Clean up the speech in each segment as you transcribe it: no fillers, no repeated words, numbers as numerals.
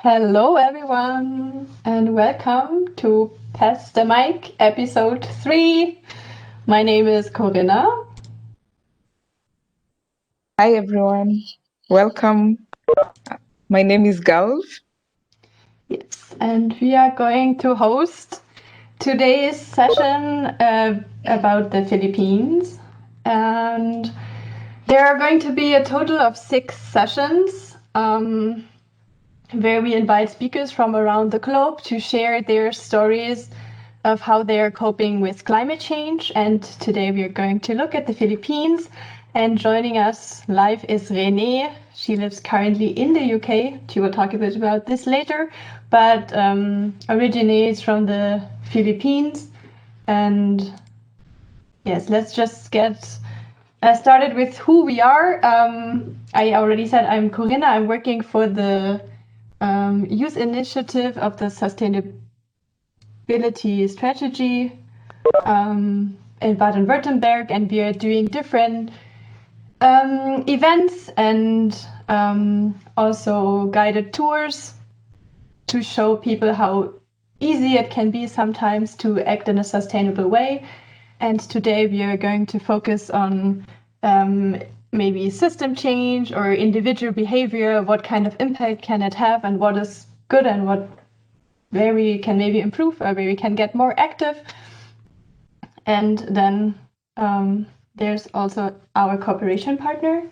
Hello, everyone, and welcome to Pass the Mic, episode 3. My name is Corinna. Hi, everyone. Welcome. My name is Gaul. Yes, and we are going to host today's session about the Philippines. And there are going to be a total of 6 sessions. Where we invite speakers from around the globe to share their stories of how they are coping with climate change. And today we are going to look at the Philippines. And joining us live is Renee. She lives currently in the UK. She will talk a bit about this later, but originates from the Philippines. And yes, let's just get started with who we are. I already said I'm Corinna. I'm working for the youth initiative of the sustainability strategy in Baden-Württemberg, and we are doing different events and also guided tours to show people how easy it can be sometimes to act in a sustainable way. And today we are going to focus on maybe system change or individual behavior. What kind of impact can it have, and what is good, and where we can maybe improve, or where we can get more active. And then there's also our cooperation partner.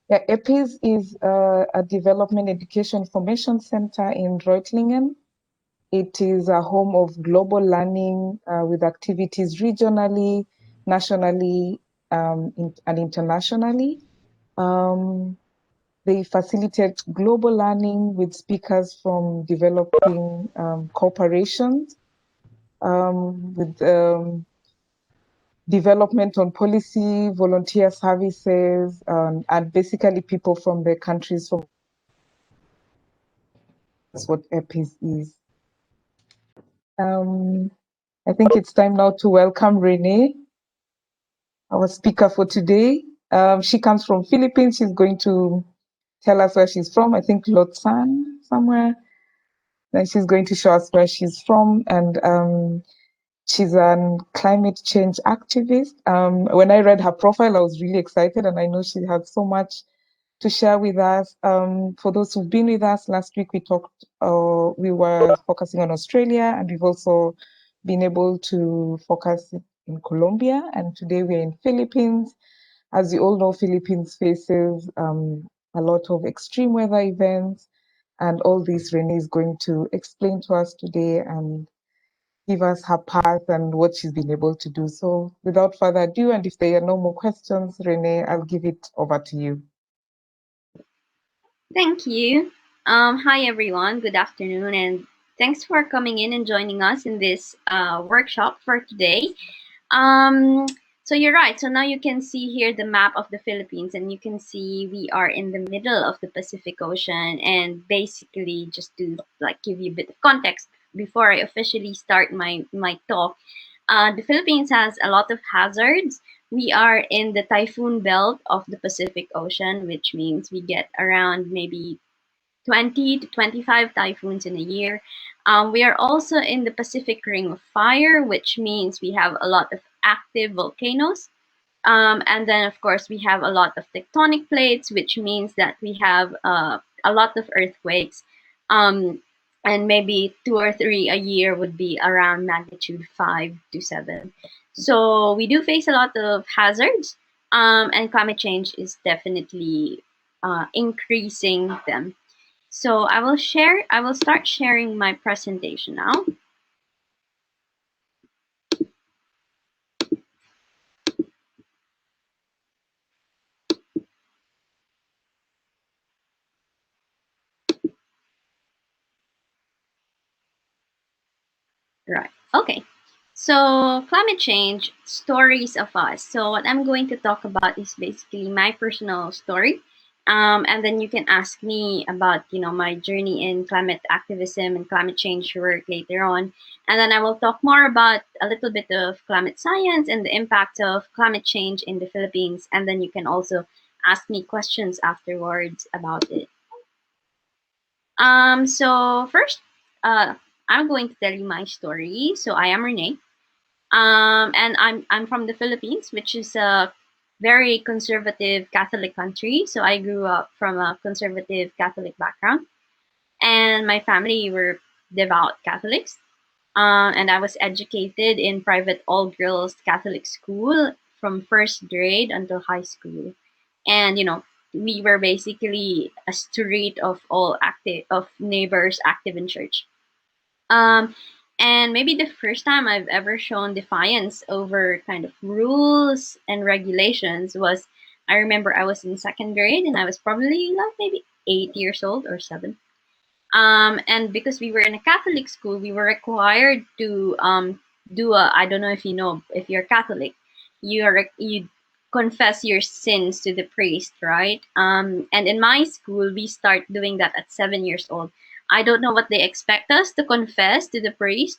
Yeah, EPIS is a development education formation center in Reutlingen. It is a home of global learning with activities regionally, nationally, and internationally. They facilitate global learning with speakers from developing corporations, with development on policy, volunteer services, and basically people from the countries from. That's what EPIS is. I think it's time now to welcome Renee, our speaker for today. She comes from Philippines. She's going to tell us where she's from. I think Lotsan somewhere. Then she's going to show us where she's from, and she's a climate change activist. When I read her profile, I was really excited, and I know she has so much to share with us. For those who've been with us, last week we were focusing on Australia, and we've also been able to focus in Colombia, and today we're in Philippines. As you all know, Philippines faces a lot of extreme weather events, and all this Renee is going to explain to us today and give us her path and what she's been able to do. So without further ado, and if there are no more questions, Renee, I'll give it over to you. Thank you. Hi, everyone. Good afternoon, and thanks for coming in and joining us in this workshop for today. So you're right. So now you can see here the map of the Philippines, and you can see we are in the middle of the Pacific Ocean. And basically, just to give you a bit of context before I officially start my talk, the Philippines has a lot of hazards. We are in the typhoon belt of the Pacific Ocean, which means we get around maybe 20 to 25 typhoons in a year. We are also in the Pacific Ring of Fire, which means we have a lot of active volcanoes. And then, of course, we have a lot of tectonic plates, which means that we have a lot of earthquakes. And maybe 2 or 3 a year would be around magnitude 5 to 7. So we do face a lot of hazards, and climate change is definitely increasing them. So I will start sharing my presentation now. Right. Okay. So climate change, stories of us. So what I'm going to talk about is basically my personal story. And then you can ask me about, my journey in climate activism and climate change work later on. And then I will talk more about a little bit of climate science and the impact of climate change in the Philippines. And then you can also ask me questions afterwards about it. So first, I'm going to tell you my story. So I am Renee, and I'm from the Philippines, which is a very conservative Catholic country. So I grew up from a conservative Catholic background, and my family were devout Catholics. And I was educated in private all-girls Catholic school from first grade until high school. And we were basically a street of all active of neighbors active in church. Um, and maybe the first time I've ever shown defiance over kind of rules and regulations was, I remember I was in second grade and I was probably like maybe 8 years old or seven. And because we were in a Catholic school, we were required to do a, I don't know if you know, if you're Catholic, you confess your sins to the priest, right? And in my school, we start doing that at 7 years old. I don't know what they expect us to confess to the priest.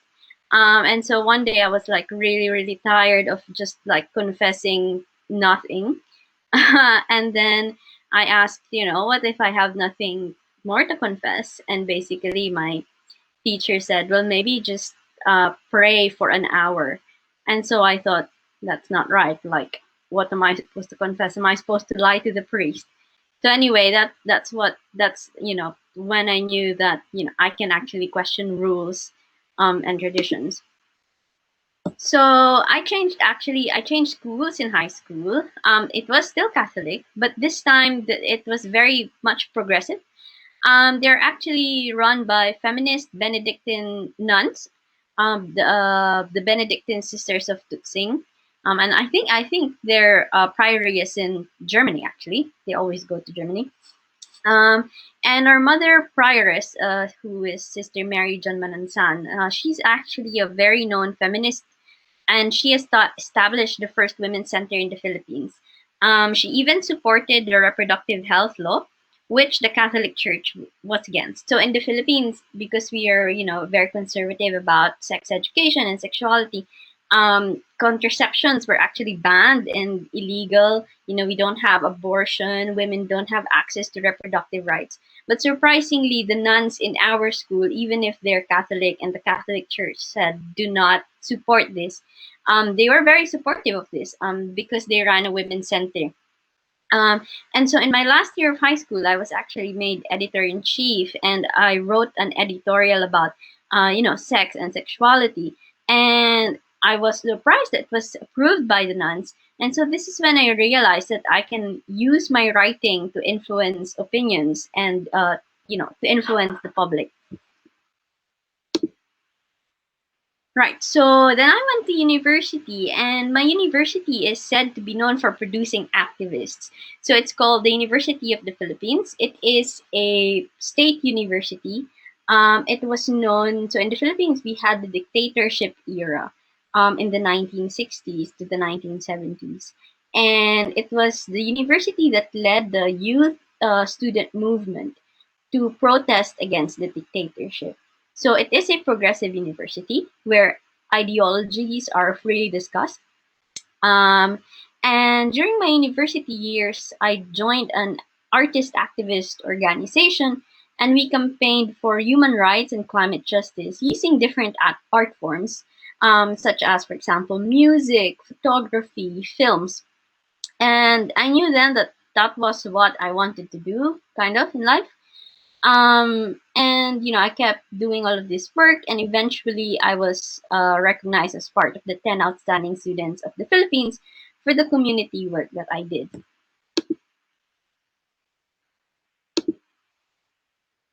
And so one day I was like really, really tired of just like confessing nothing. And then I asked, what if I have nothing more to confess? And basically, my teacher said, well, maybe just pray for an hour. And so I thought, that's not right. Like, what am I supposed to confess? Am I supposed to lie to the priest? So anyway, that's when I knew that I can actually question rules and traditions. So I changed schools in high school. It was still Catholic, but this time it was very much progressive. They're actually run by feminist Benedictine nuns, the Benedictine Sisters of Tutzing. And I think their priory is in Germany. Actually, they always go to Germany. And our mother prioress, who is Sister Mary John Manansan, she's actually a very known feminist, and she has established the first women's center in the Philippines. She even supported the reproductive health law, which the Catholic Church was against. So in the Philippines, because we are, very conservative about sex education and sexuality, contraceptions were actually banned and illegal. We don't have abortion. Women don't have access to reproductive rights. But surprisingly, the nuns in our school, even if they're Catholic and the Catholic Church said do not support this, they were very supportive of this because they ran a women's center. And so in my last year of high school, I was actually made editor in chief, and I wrote an editorial about, sex and sexuality. And I was surprised that it was approved by the nuns. And so this is when I realized that I can use my writing to influence opinions and, to influence the public. Right. So then I went to university, and my university is said to be known for producing activists. So it's called the University of the Philippines. It is a state university. It was known, so in the Philippines, we had the dictatorship era in the 1960s to the 1970s. And it was the university that led the youth student movement to protest against the dictatorship. So it is a progressive university where ideologies are freely discussed. And during my university years, I joined an artist activist organization, and we campaigned for human rights and climate justice using different art forms, such as, for example, music, photography, films. And I knew then that that was what I wanted to do, kind of, in life. And I kept doing all of this work, and eventually I was recognized as part of the 10 outstanding students of the Philippines for the community work that I did.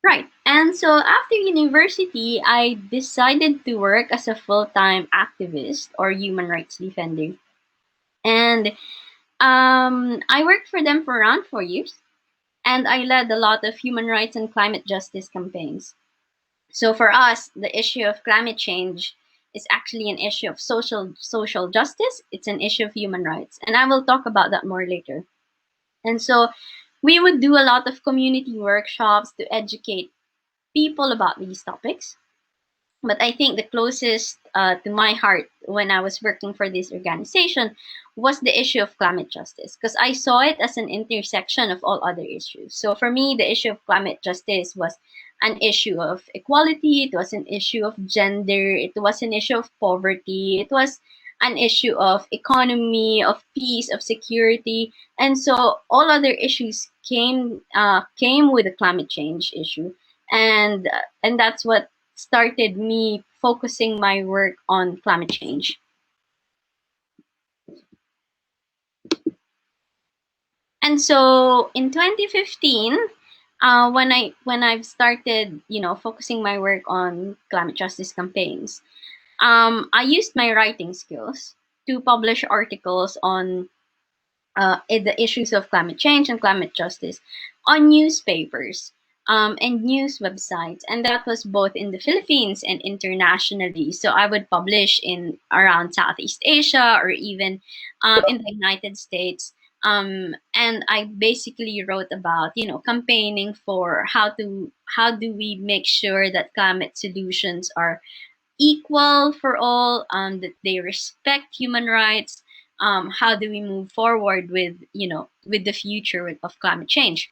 Right. And so after university, I decided to work as a full-time activist or human rights defender. And I worked for them for around 4 years, and I led a lot of human rights and climate justice campaigns. So for us, the issue of climate change is actually an issue of social justice. It's an issue of human rights, and I will talk about that more later. And so we would do a lot of community workshops to educate people about these topics. But I think the closest to my heart when I was working for this organization was the issue of climate justice, because I saw it as an intersection of all other issues. So for me, the issue of climate justice was an issue of equality, it was an issue of gender, it was an issue of poverty, it was an issue of economy, of peace, of security, and so all other issues came with the climate change issue, and that's what started me focusing my work on climate change. And so in 2015, when I've started, focusing my work on climate justice campaigns, I used my writing skills to publish articles on the issues of climate change and climate justice on newspapers and news websites, and that was both in the Philippines and internationally. So I would publish in around Southeast Asia or even in the United States. And I basically wrote about campaigning for how do we make sure that climate solutions are equal for all, that they respect human rights. How do we move forward with with the future of climate change?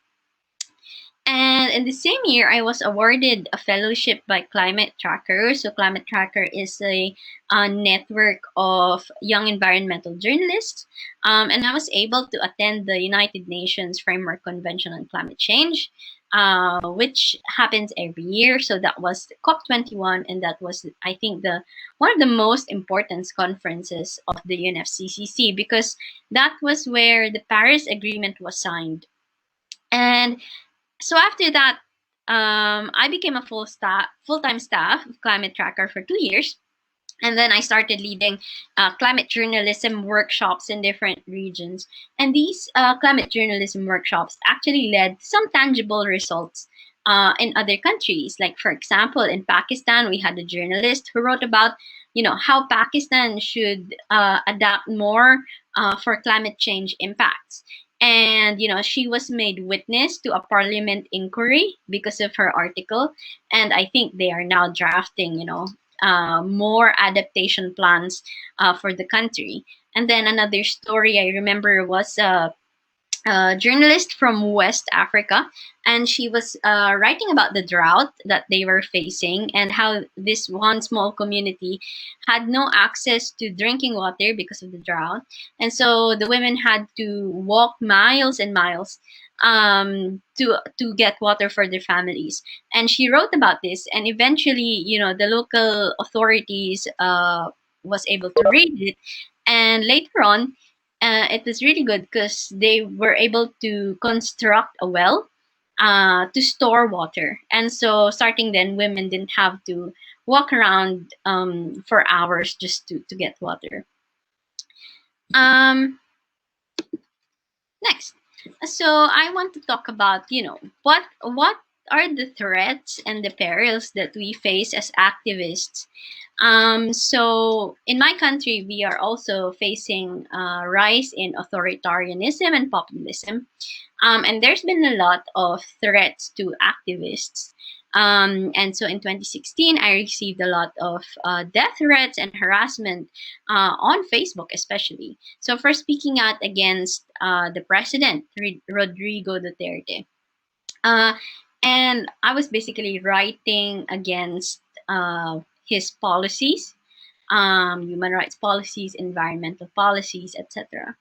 And in the same year, I was awarded a fellowship by Climate Tracker. So Climate Tracker is a network of young environmental journalists, and I was able to attend the United Nations Framework Convention on Climate Change, which happens every year. So that was COP21, and that was, I think, the one of the most important conferences of the UNFCCC, because that was where the Paris Agreement was signed. And so after that, I became a full-time staff of Climate Tracker for 2 years. And then I started leading climate journalism workshops in different regions. And these climate journalism workshops actually led to some tangible results in other countries. Like, for example, in Pakistan, we had a journalist who wrote about, how Pakistan should adapt more for climate change impacts. And she was made witness to a parliament inquiry because of her article, and I think they are now drafting more adaptation plans for the country. And then another story I remember was a journalist from West Africa, and she was writing about the drought that they were facing and how this one small community had no access to drinking water because of the drought. And so the women had to walk miles and miles to get water for their families. And she wrote about this, and eventually, the local authorities was able to read it, and later on, it was really good because they were able to construct a well to store water. And so starting then, women didn't have to walk around for hours just to get water. Next, so I want to talk about, what are the threats and the perils that we face as activists. So in my country, we are also facing a rise in authoritarianism and populism. And there's been a lot of threats to activists. And so in 2016, I received a lot of death threats and harassment on Facebook, especially. So for speaking out against the president, Rodrigo Duterte. And I was basically writing against his policies, human rights policies, environmental policies, etc.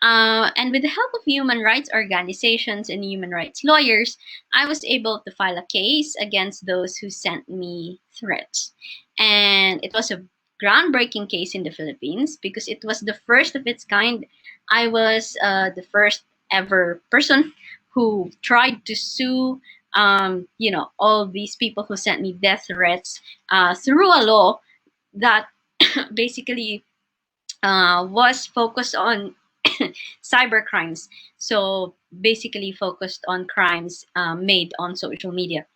And with the help of human rights organizations and human rights lawyers, I was able to file a case against those who sent me threats. And it was a groundbreaking case in the Philippines because it was the first of its kind. I was the first ever person who tried to sue all these people who sent me death threats through a law that basically was focused on cyber crimes. So basically focused on crimes made on social media.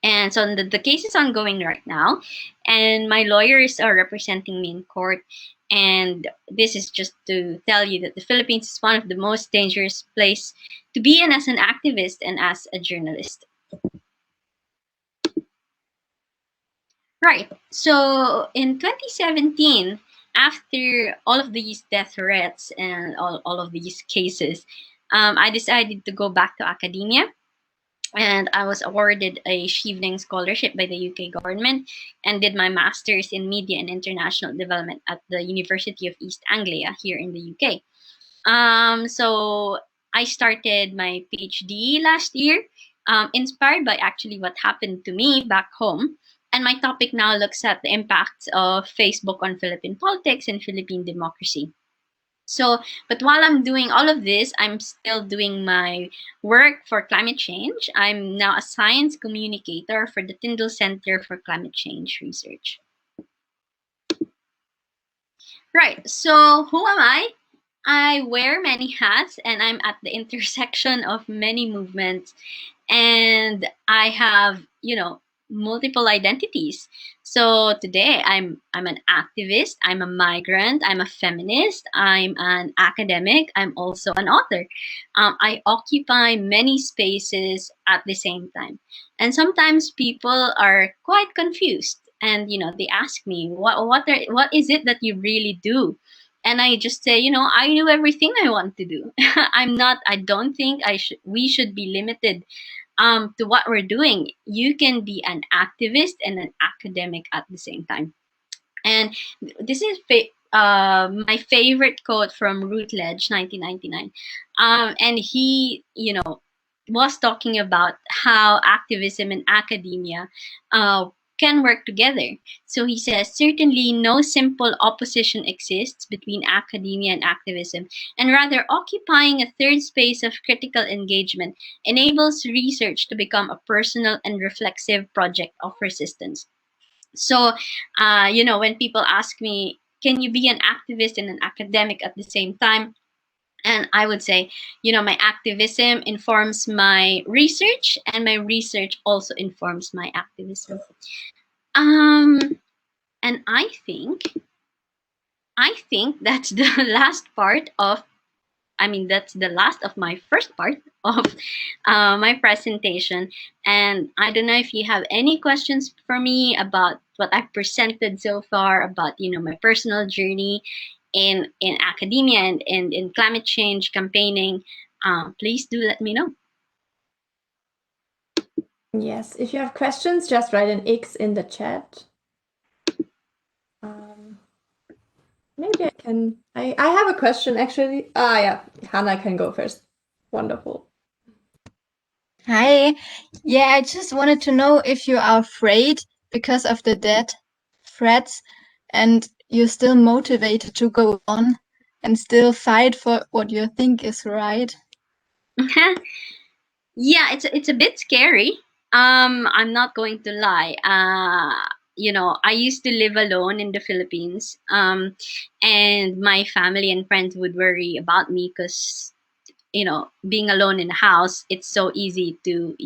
And so the case is ongoing right now, and my lawyers are representing me in court. And this is just to tell you that the Philippines is one of the most dangerous place to be in as an activist and as a journalist. Right. So in 2017, after all of these death threats and all of these cases, I decided to go back to academia. and I was awarded a Shievening Scholarship by the UK government, and did my master's in media and international development at the University of East Anglia here in the UK. So I started my PhD last year, inspired by actually what happened to me back home. And my topic now looks at the impacts of Facebook on Philippine politics and Philippine democracy. So, but while I'm doing all of this, I'm still doing my work for climate change. I'm now a science communicator for the Tyndall Center for Climate Change Research. Right, so who am I? I wear many hats and I'm at the intersection of many movements, and I have, multiple identities. So today I'm an activist, I'm a migrant, I'm a feminist, I'm an academic, I'm also an author. I occupy many spaces at the same time. And sometimes people are quite confused, and they ask me what is it that you really do? And I just say, I do everything I want to do. I don't think we should be limited to what we're doing. You can be an activist and an academic at the same time. And this is my favorite quote from Routledge, 1999. And he, was talking about how activism and academia can work together. So he says, certainly no simple opposition exists between academia and activism, and rather occupying a third space of critical engagement enables research to become a personal and reflexive project of resistance. So, when people ask me, can you be an activist and an academic at the same time? And I would say, my activism informs my research, and my research also informs my activism. Um, and I think that's the last part of. That's the last of my first part of my presentation. And I don't know if you have any questions for me about what I've presented so far about, my personal journey in academia and in climate change campaigning. Please do let me know. Yes, if you have questions, just write an X in the chat. Maybe I can. I have a question actually. Yeah, Hannah can go first. Wonderful. Hi. Yeah, I just wanted to know if you are afraid because of the death threats and you're still motivated to go on and still fight for what you think is right. Yeah, it's a bit scary. I'm not going to lie. I used to live alone in the Philippines. And my family and friends would worry about me because, being alone in the house, it's so easy to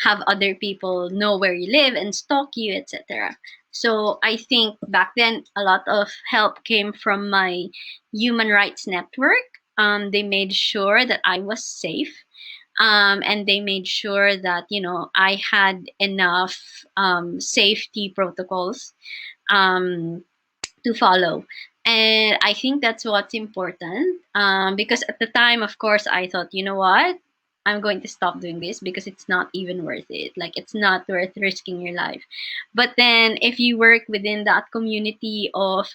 have other people know where you live and stalk you, etc. So I think back then a lot of help came from my human rights network. They made sure that I was safe, and they made sure that I had enough safety protocols to follow. And I think that's what's important, because at the time, of course, I thought, you know what, I'm going to stop doing this because it's not even worth it. Like, it's not worth risking your life. But then if you work within that community of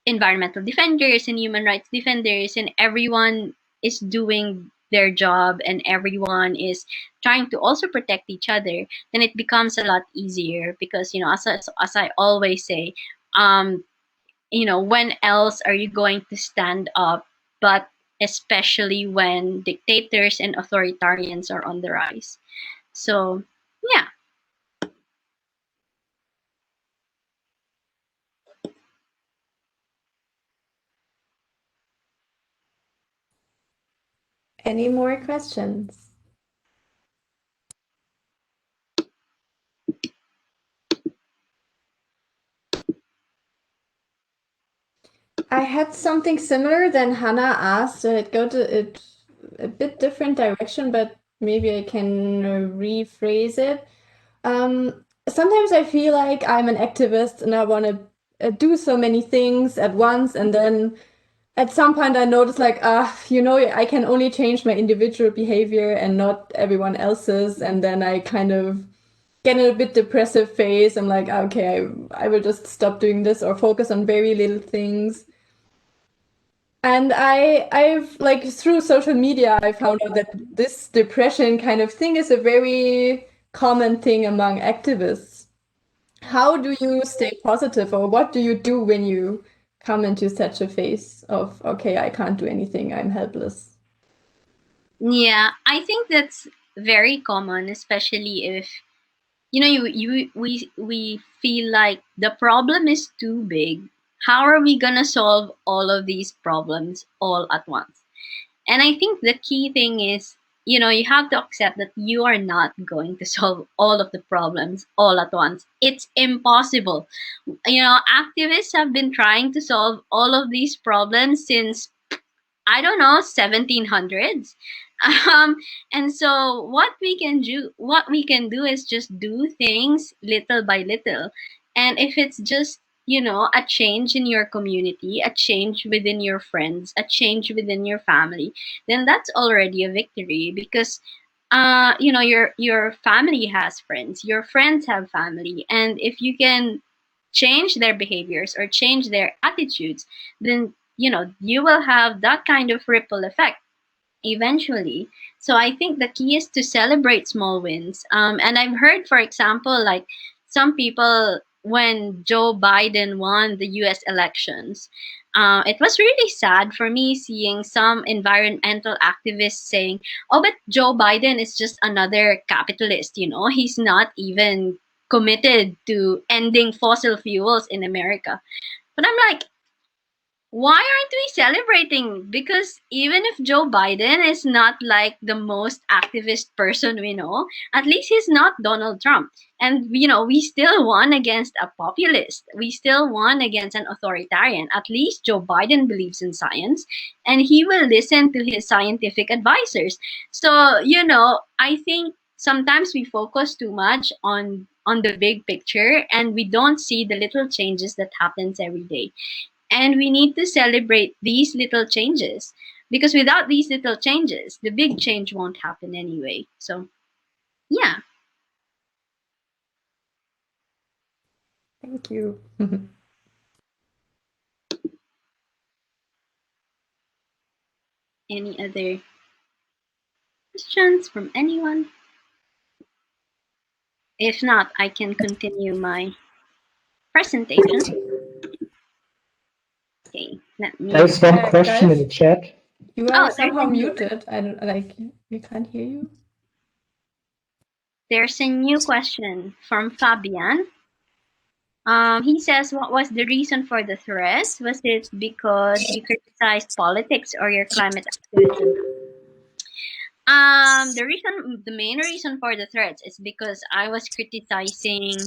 environmental defenders and human rights defenders, and everyone is doing their job and everyone is trying to also protect each other, then it becomes a lot easier because, as I always say, when else are you going to stand up, but especially when dictators and authoritarians are on the rise. So, yeah. Any more questions? I had something similar than Hannah asked. So it go to a bit different direction, but maybe I can rephrase it. Sometimes I feel like I'm an activist and I want to do so many things at once, and then at some point I noticed like, you know, I can only change my individual behavior and not everyone else's. And then I kind of get in a bit depressive phase. I'm like, okay, I will just stop doing this or focus on very little things. And I've like through social media, I found out that this depression kind of thing is a very common thing among activists. How do you stay positive, or what do you do when you come into such a phase of, okay, I can't do anything, I'm helpless? Yeah, I think that's very common, especially if we feel like the problem is too big. How are we gonna solve all of these problems all at once? And I think the key thing is, you have to accept that you are not going to solve all of the problems all at once. It's impossible. Activists have been trying to solve all of these problems since, I don't know, 1700s. Um, and so what we can do is just do things little by little. And if it's just, a change in your community, a change within your friends, a change within your family, then that's already a victory, because your family has friends, your friends have family, and if you can change their behaviors or change their attitudes, then you will have that kind of ripple effect eventually. So I think the key is to celebrate small wins. And I've heard, for example, like some people, when Joe Biden won the US elections, it was really sad for me seeing some environmental activists saying, oh, but Joe Biden is just another capitalist, he's not even committed to ending fossil fuels in America. But I'm like, why aren't we celebrating? Because even if Joe Biden is not like the most activist person we know, at least he's not Donald Trump. And, we still won against a populist. We still won against an authoritarian. At least Joe Biden believes in science and he will listen to his scientific advisors. So, I think sometimes we focus too much on the big picture and we don't see the little changes that happens every day. And we need to celebrate these little changes, because without these little changes, the big change won't happen anyway. So, yeah. Thank you. Any other questions from anyone? If not, I can continue my presentation. Okay, let me. There's one question in the chat. You are somehow muted. I don't like. We can't hear you. There's a new question from Fabian. He says, what was the reason for the threat? Was it because you criticized politics or your climate activism? The main reason for the threats is because I was criticizing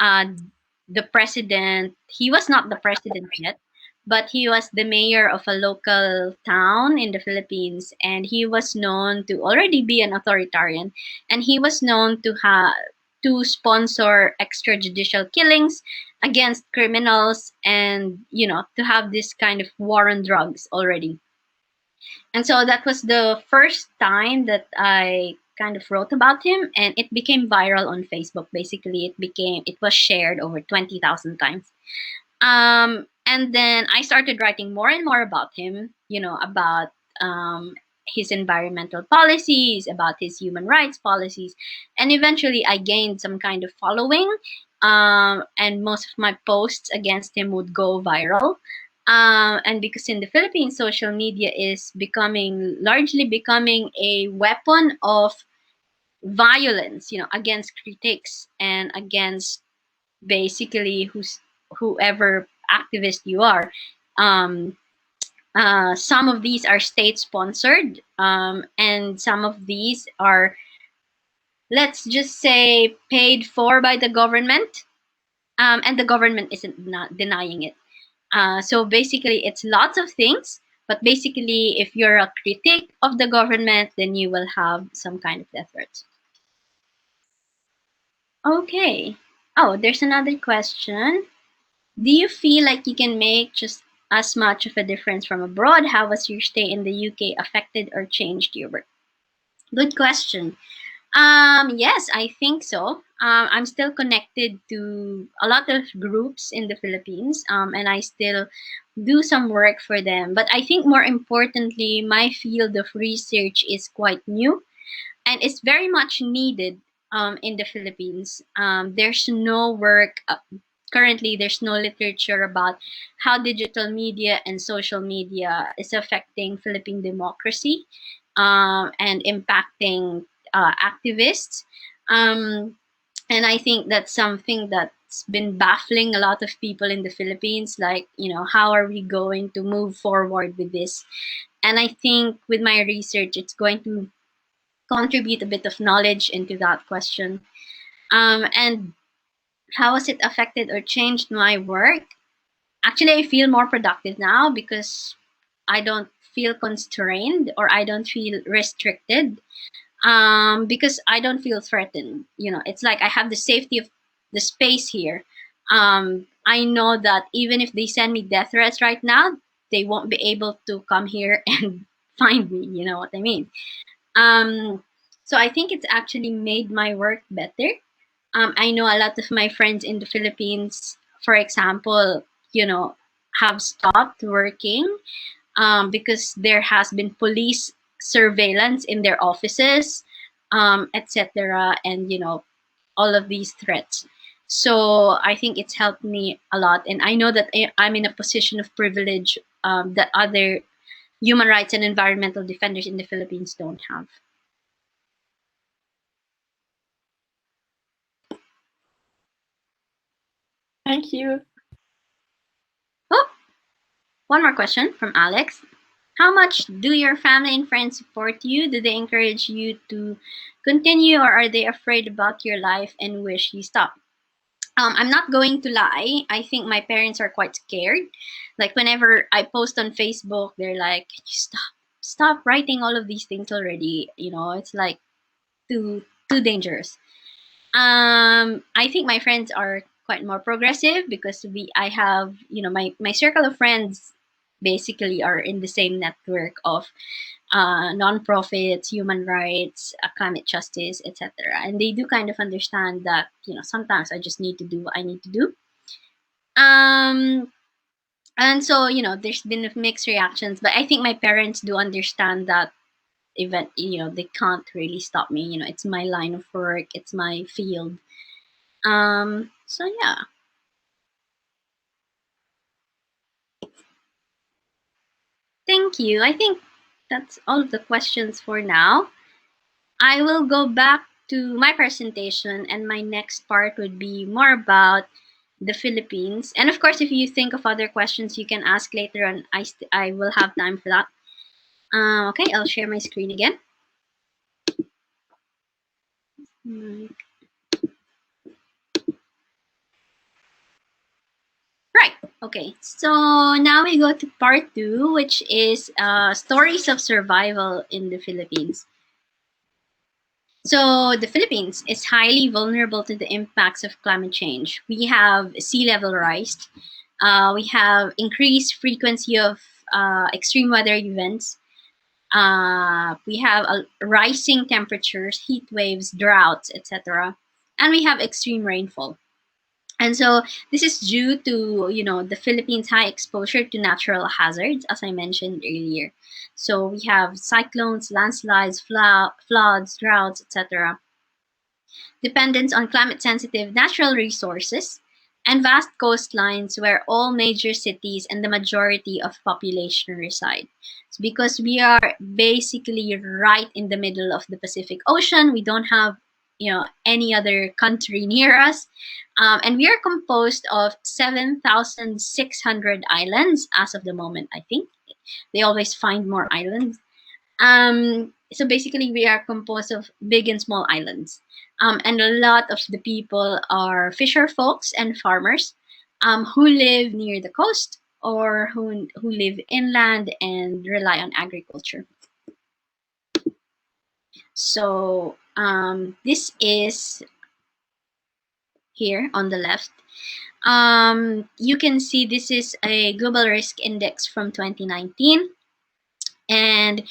the president. He was not the president yet, but he was the mayor of a local town in the Philippines, and he was known to already be an authoritarian, and he was known to sponsor extrajudicial killings against criminals, and to have this kind of war on drugs already. And so that was the first time that I kind of wrote about him, and it became viral on Facebook. Basically, it was shared over 20,000 times. And then I started writing more and more about him, about his environmental policies, about his human rights policies. And eventually I gained some kind of following. And most of my posts against him would go viral. And because in the Philippines, social media is largely becoming a weapon of violence, against critics and against basically whoever activist you are. Some of these are state sponsored, and some of these are, let's just say, paid for by the government, and the government isn't not denying it. So basically, it's lots of things. But basically, if you're a critic of the government, then you will have some kind of death threats. Okay. Oh, there's another question. Do you feel like you can make just as much of a difference from abroad? How was your stay in the UK affected or changed your work? Good question. Yes, I think so. I'm still connected to a lot of groups in the Philippines, and I still do some work for them. But I think more importantly, my field of research is quite new and it's very much needed in the Philippines. There's no work currently. There's no literature about how digital media and social media is affecting Philippine democracy and impacting activists. Um, and I think that's something that's been baffling a lot of people in the Philippines. Like, how are we going to move forward with this? And I think with my research, it's going to contribute a bit of knowledge into that question. And how has it affected or changed my work? Actually, I feel more productive now because I don't feel constrained or I don't feel restricted because I don't feel threatened. It's like I have the safety of the space here. I know that even if they send me death threats right now, they won't be able to come here and find me. You know what I mean? Um, so I think it's actually made my work better. I know a lot of my friends in the Philippines, for example, have stopped working because there has been police surveillance in their offices, etc., and all of these threats. So I think it's helped me a lot, and I know that I'm in a position of privilege that other human rights and environmental defenders in the Philippines don't have. Thank you. Oh, one more question from Alex. How much do your family and friends support you? Do they encourage you to continue, or are they afraid about your life and wish you stop? I'm not going to lie. I think my parents are quite scared. Like whenever I post on Facebook, they're like, "Can you stop writing all of these things already." It's like too dangerous. I think my friends are quite more progressive because I have, my circle of friends basically are in the same network of nonprofits, human rights, climate justice, etc. And they do kind of understand that, sometimes I just need to do what I need to do. And so, there's been mixed reactions, but I think my parents do understand that event, they can't really stop me. It's my line of work, it's my field. So yeah. Thank you. I think that's all of the questions for now. I will go back to my presentation, and my next part would be more about the Philippines. And of course, if you think of other questions, you can ask later on. I will have time for that. Okay, I'll share my screen again. Right. Okay. So now we go to part 2, which is stories of survival in the Philippines. So the Philippines is highly vulnerable to the impacts of climate change. We have sea level rise. We have increased frequency of extreme weather events. We have rising temperatures, heat waves, droughts, etc. And we have extreme rainfall. And so this is due to, the Philippines' high exposure to natural hazards, as I mentioned earlier. So we have cyclones, landslides, floods, droughts, etc. Dependence on climate-sensitive natural resources, and vast coastlines where all major cities and the majority of population reside. So because we are basically right in the middle of the Pacific Ocean, we don't have any other country near us. And we are composed of 7,600 islands as of the moment, I think. They always find more islands. So basically, we are composed of big and small islands. And a lot of the people are fisher folks and farmers who live near the coast or who live inland and rely on agriculture. So this is here on the left. You can see this is a global risk index from 2019, and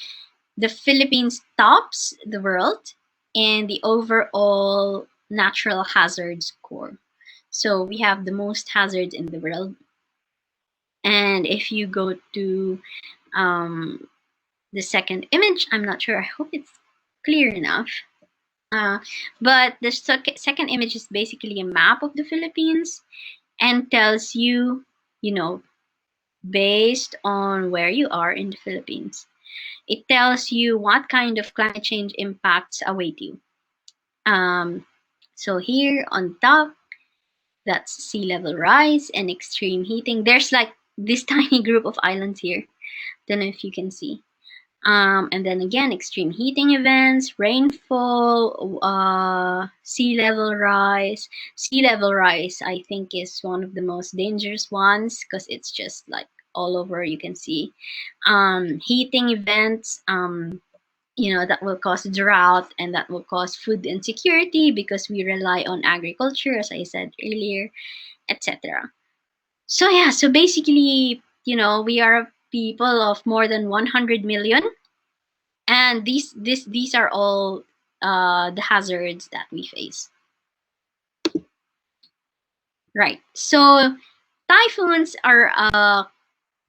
the Philippines tops the world in the overall natural hazard score. So we have the most hazards in the world. And if you go to the second image, I'm not sure, I hope it's clear enough. But the second image is basically a map of the Philippines and tells you, you know, based on where you are in the Philippines, it tells you what kind of climate change impacts await you. So here on top, that's sea level rise and extreme heating. There's like this tiny group of islands here. Don't know if you can see. And then again, extreme heating events, rainfall, sea level rise. Sea level rise, I think, is one of the most dangerous ones because it's just like all over. You can see heating events, that will cause drought and that will cause food insecurity because we rely on agriculture, as I said earlier, etc. So yeah, so basically, we are a people of more than 100 million, and these are all the hazards that we face. Right. So typhoons are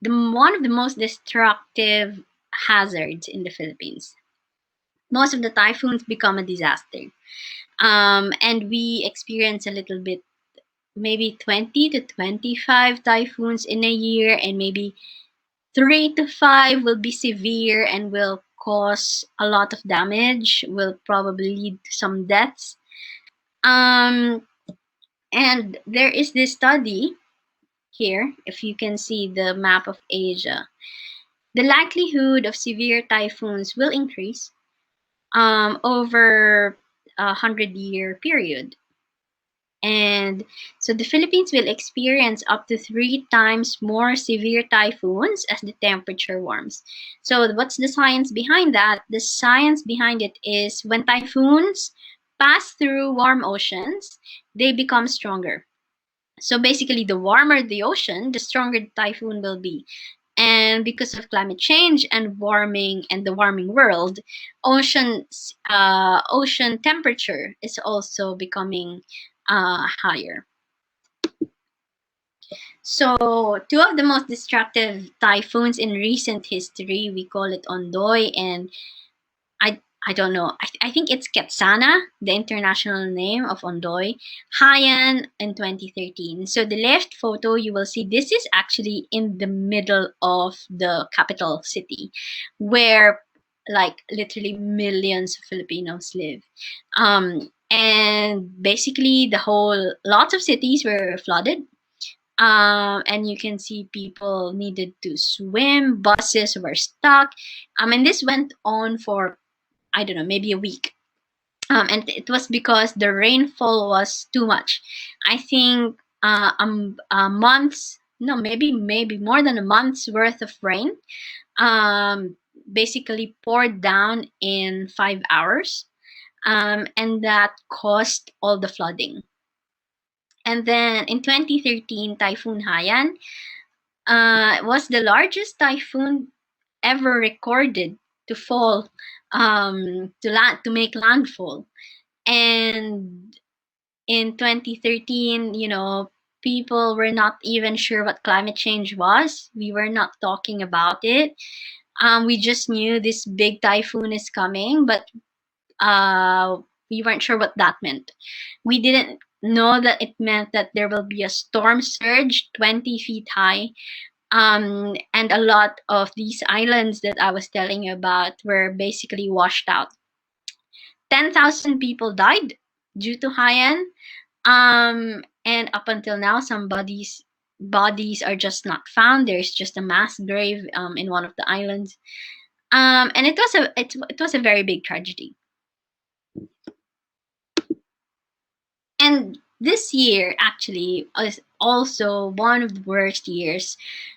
one of the most destructive hazards in the Philippines. Most of the typhoons become a disaster, and we experience a little bit, maybe 20 to 25 typhoons in a year, and maybe 3 to 5 will be severe and will cause a lot of damage, will probably lead to some deaths. And there is this study here, if you can see the map of Asia. The likelihood of severe typhoons will increase over a 100-year period. And so the Philippines will experience up to 3 times more severe typhoons as the temperature warms. So what's the science behind that? The science behind it is when typhoons pass through warm oceans, they become stronger. So basically, the warmer the ocean, the stronger the typhoon will be. And because of climate change and warming and the warming world, ocean temperature is also becoming higher. So 2 of the most destructive typhoons in recent history, we call it Ondoy and I don't know. I think it's Ketsana, the international name of Ondoy. Haiyan in 2013. So the left photo, you will see this is actually in the middle of the capital city, where like literally millions of Filipinos live. And basically lots of cities were flooded. And you can see people needed to swim, buses were stuck. And this went on for, I don't know, maybe a week. And it was because the rainfall was too much. I think maybe more than a month's worth of rain basically poured down in 5 hours. And that caused all the flooding. And then in 2013, Typhoon Haiyan was the largest typhoon ever recorded to fall, to make landfall. And in 2013, people were not even sure what climate change was. We were not talking about it. We just knew this big typhoon is coming, but we weren't sure what that meant. We didn't know that it meant that there will be a storm surge 20 feet high. And a lot of these islands that I was telling you about were basically washed out. 10,000 people died due to Haiyan. And up until now, some bodies are just not found. There's just a mass grave in one of the islands. And it was a very big tragedy. And this year actually is also one of the worst years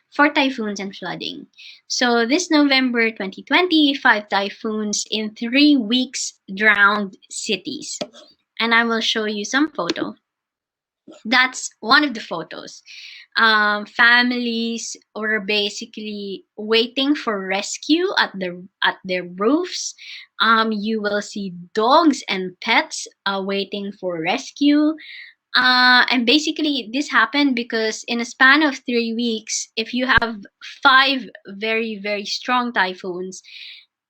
for typhoons and flooding. So this November 2020, 5 typhoons in 3 weeks drowned cities. And I will show you some photo. That's one of the photos. Families were basically waiting for rescue at their roofs. You will see dogs and pets waiting for rescue. And basically, this happened because in a span of 3 weeks, if you have five very, very strong typhoons,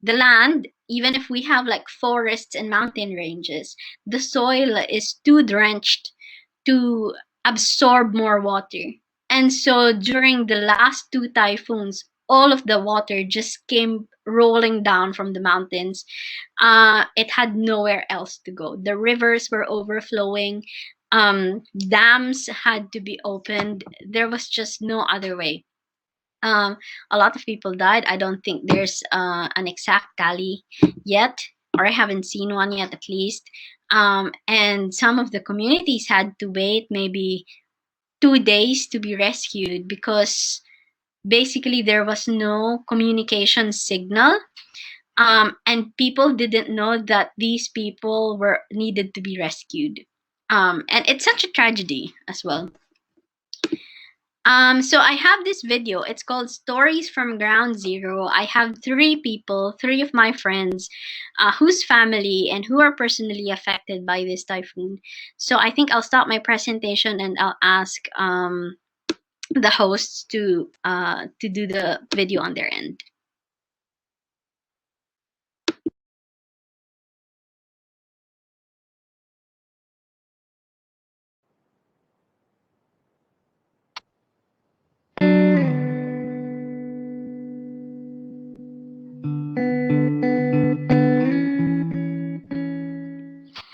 the land, even if we have like forests and mountain ranges, the soil is too drenched to absorb more water. And so during the last two typhoons, all of the water just came rolling down from the mountains. It had nowhere else to go. The rivers were overflowing. Dams had to be opened. There was just no other way. A lot of people died. I don't think there's an exact tally yet, or I haven't seen one yet at least. And some of the communities had to wait maybe 2 days to be rescued because basically there was no communication signal. And people didn't know that these people were needed to be rescued. And it's such a tragedy as well. So I have this video. It's called Stories from Ground Zero. I have three people, three of my friends, whose family and who are personally affected by this typhoon. So I think I'll stop my presentation and I'll ask the hosts to do the video on their end.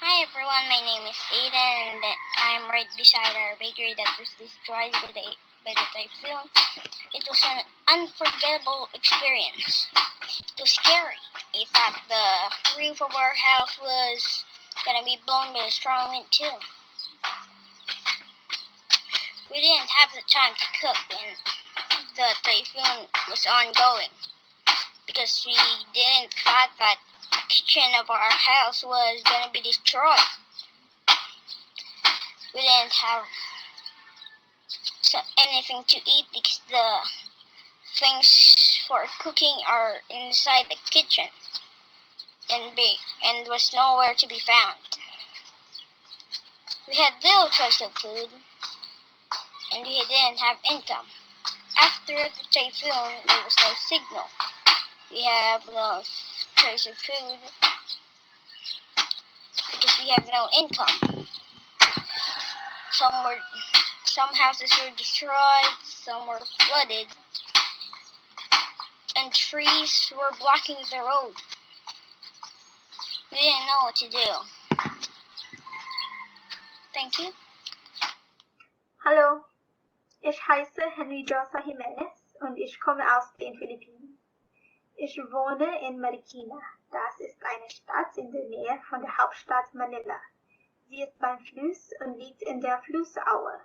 Hi everyone, my name is Aiden and I'm right beside our bakery that was destroyed by the typhoon. It was an unforgettable experience. It was scary. I thought the roof of our house was gonna be blown by a strong wind too. We didn't have the time to cook when the typhoon was ongoing because we didn't thought that the kitchen of our house was gonna be destroyed. We didn't have anything to eat because the things for cooking are inside the kitchen and was nowhere to be found. We had little choice of food and we didn't have income. After the typhoon, there was no signal. We have no choice of food because we have no income. Some houses were destroyed, some were flooded, and trees were blocking the road. We didn't know what to do. Thank you. Hallo, ich heiße Henry-Josa Jimenez und ich komme aus den Philippinen. Ich wohne in Marikina. Das ist eine Stadt in der Nähe von der Hauptstadt Manila. Sie ist beim Fluss und liegt in der Flussaue.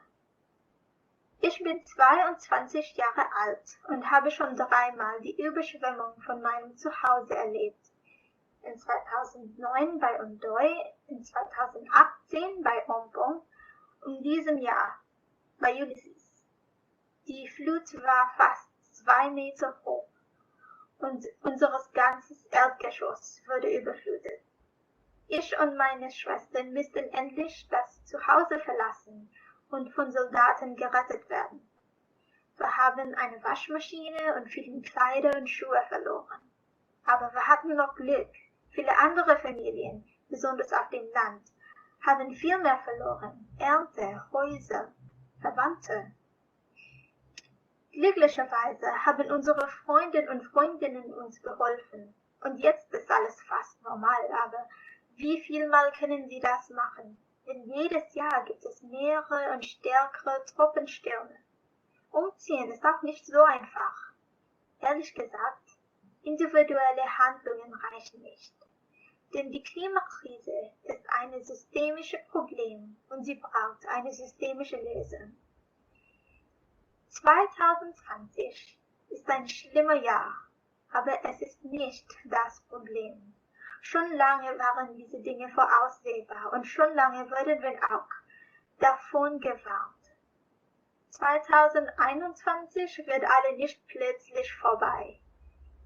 Ich bin 22 Jahre alt und habe schon dreimal die Überschwemmung von meinem Zuhause erlebt. In 2009 bei Ondoy, in 2018 bei Ompong und in diesem Jahr bei Ulysses. Die Flut war fast 2 Meter hoch und unser ganzes Erdgeschoss wurde überflutet. Ich und meine Schwestern mussten endlich das Zuhause verlassen und von Soldaten gerettet werden. Wir haben eine Waschmaschine und viele Kleider und Schuhe verloren. Aber wir hatten noch Glück. Viele andere Familien, besonders auf dem Land, haben viel mehr verloren. Ernte, Häuser, Verwandte. Glücklicherweise haben unsere Freunde und Freundinnen uns geholfen. Und jetzt ist alles fast normal, aber wie viel Mal können sie das machen? Denn jedes Jahr gibt es mehrere und stärkere Tropenstürme. Umziehen ist auch nicht so einfach. Ehrlich gesagt, individuelle Handlungen reichen nicht. Denn die Klimakrise ist ein systemisches Problem und sie braucht eine systemische Lösung. 2020 ist ein schlimmer Jahr, aber es ist nicht das Problem. Schon lange waren diese Dinge voraussehbar und schon lange würden wir auch davon gewarnt. 2021 wird alle nicht plötzlich vorbei.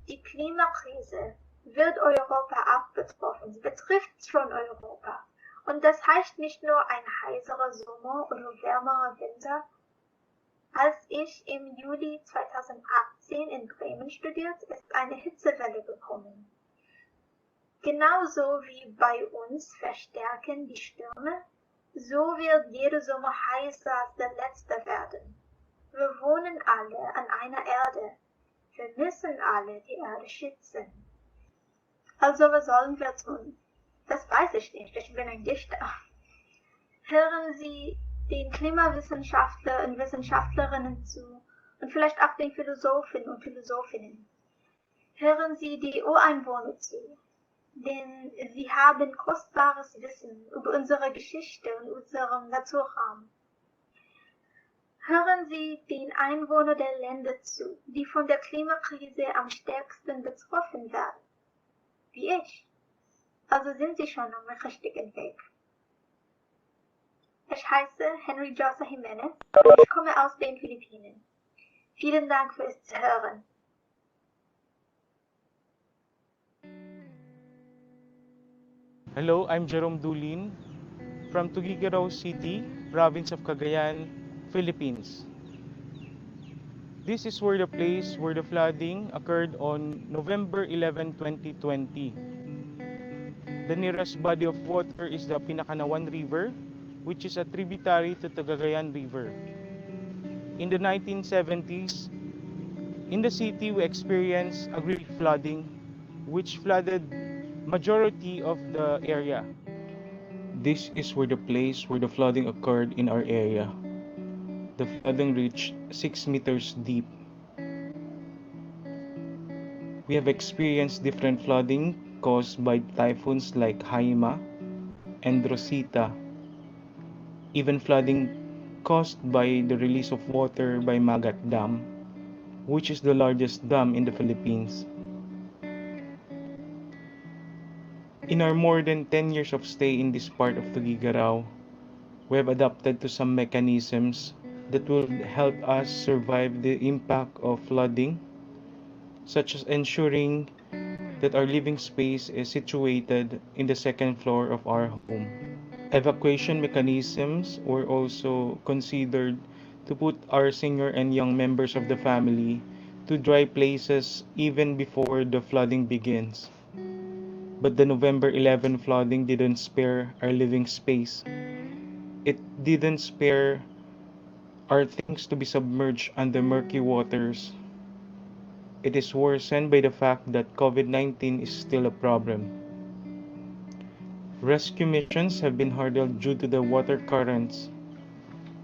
Die Klimakrise wird Europa auch betroffen. Sie betrifft schon Europa. Und das heißt nicht nur ein heißerer Sommer oder wärmerer Winter. Als ich im Juli 2018 in Bremen studiert, ist eine Hitzewelle gekommen. Genauso wie bei uns verstärken die Stürme, so wird jeder Sommer heißer als der letzte werden. Wir wohnen alle an einer Erde. Wir müssen alle die Erde schützen. Also was sollen wir tun? Das weiß ich nicht, ich bin ein Dichter. Hören Sie den Klimawissenschaftler und Wissenschaftlerinnen zu und vielleicht auch den Philosophen und Philosophinnen. Hören Sie die Ureinwohner zu, denn sie haben kostbares Wissen über unsere Geschichte und unseren Naturraum. Hören Sie den Einwohnern der Länder zu, die von der Klimakrise am stärksten betroffen werden, wie ich. Also sind Sie schon am richtigen Weg. Ich heiße Henry Josa Jimenez und ich komme aus den Philippinen. Vielen Dank fürs Zuhören. Hello, I'm Jerome Dulin from Tuguegarao City, province of Cagayan, Philippines. This is where the place where the flooding occurred on November 11, 2020. The nearest body of water is the Pinakanawan River, which is a tributary to the Cagayan River. In the 1970s, in the city we experienced a great flooding, which flooded majority of the area. This is where the place where the flooding occurred in our area. The flooding reached 6 meters deep. We have experienced different flooding caused by typhoons like Haima and Rosita. Even flooding caused by the release of water by Magat Dam, which is the largest dam in the Philippines. In our more than 10 years of stay in this part of Tuguegarao, we have adapted to some mechanisms that will help us survive the impact of flooding, such as ensuring that our living space is situated in the second floor of our home. Evacuation mechanisms were also considered to put our senior and young members of the family to dry places even before the flooding begins. But the November 11 flooding didn't spare our living space. It didn't spare our things to be submerged under murky waters. It is worsened by the fact that COVID-19 is still a problem. Rescue missions have been halted due to the water currents,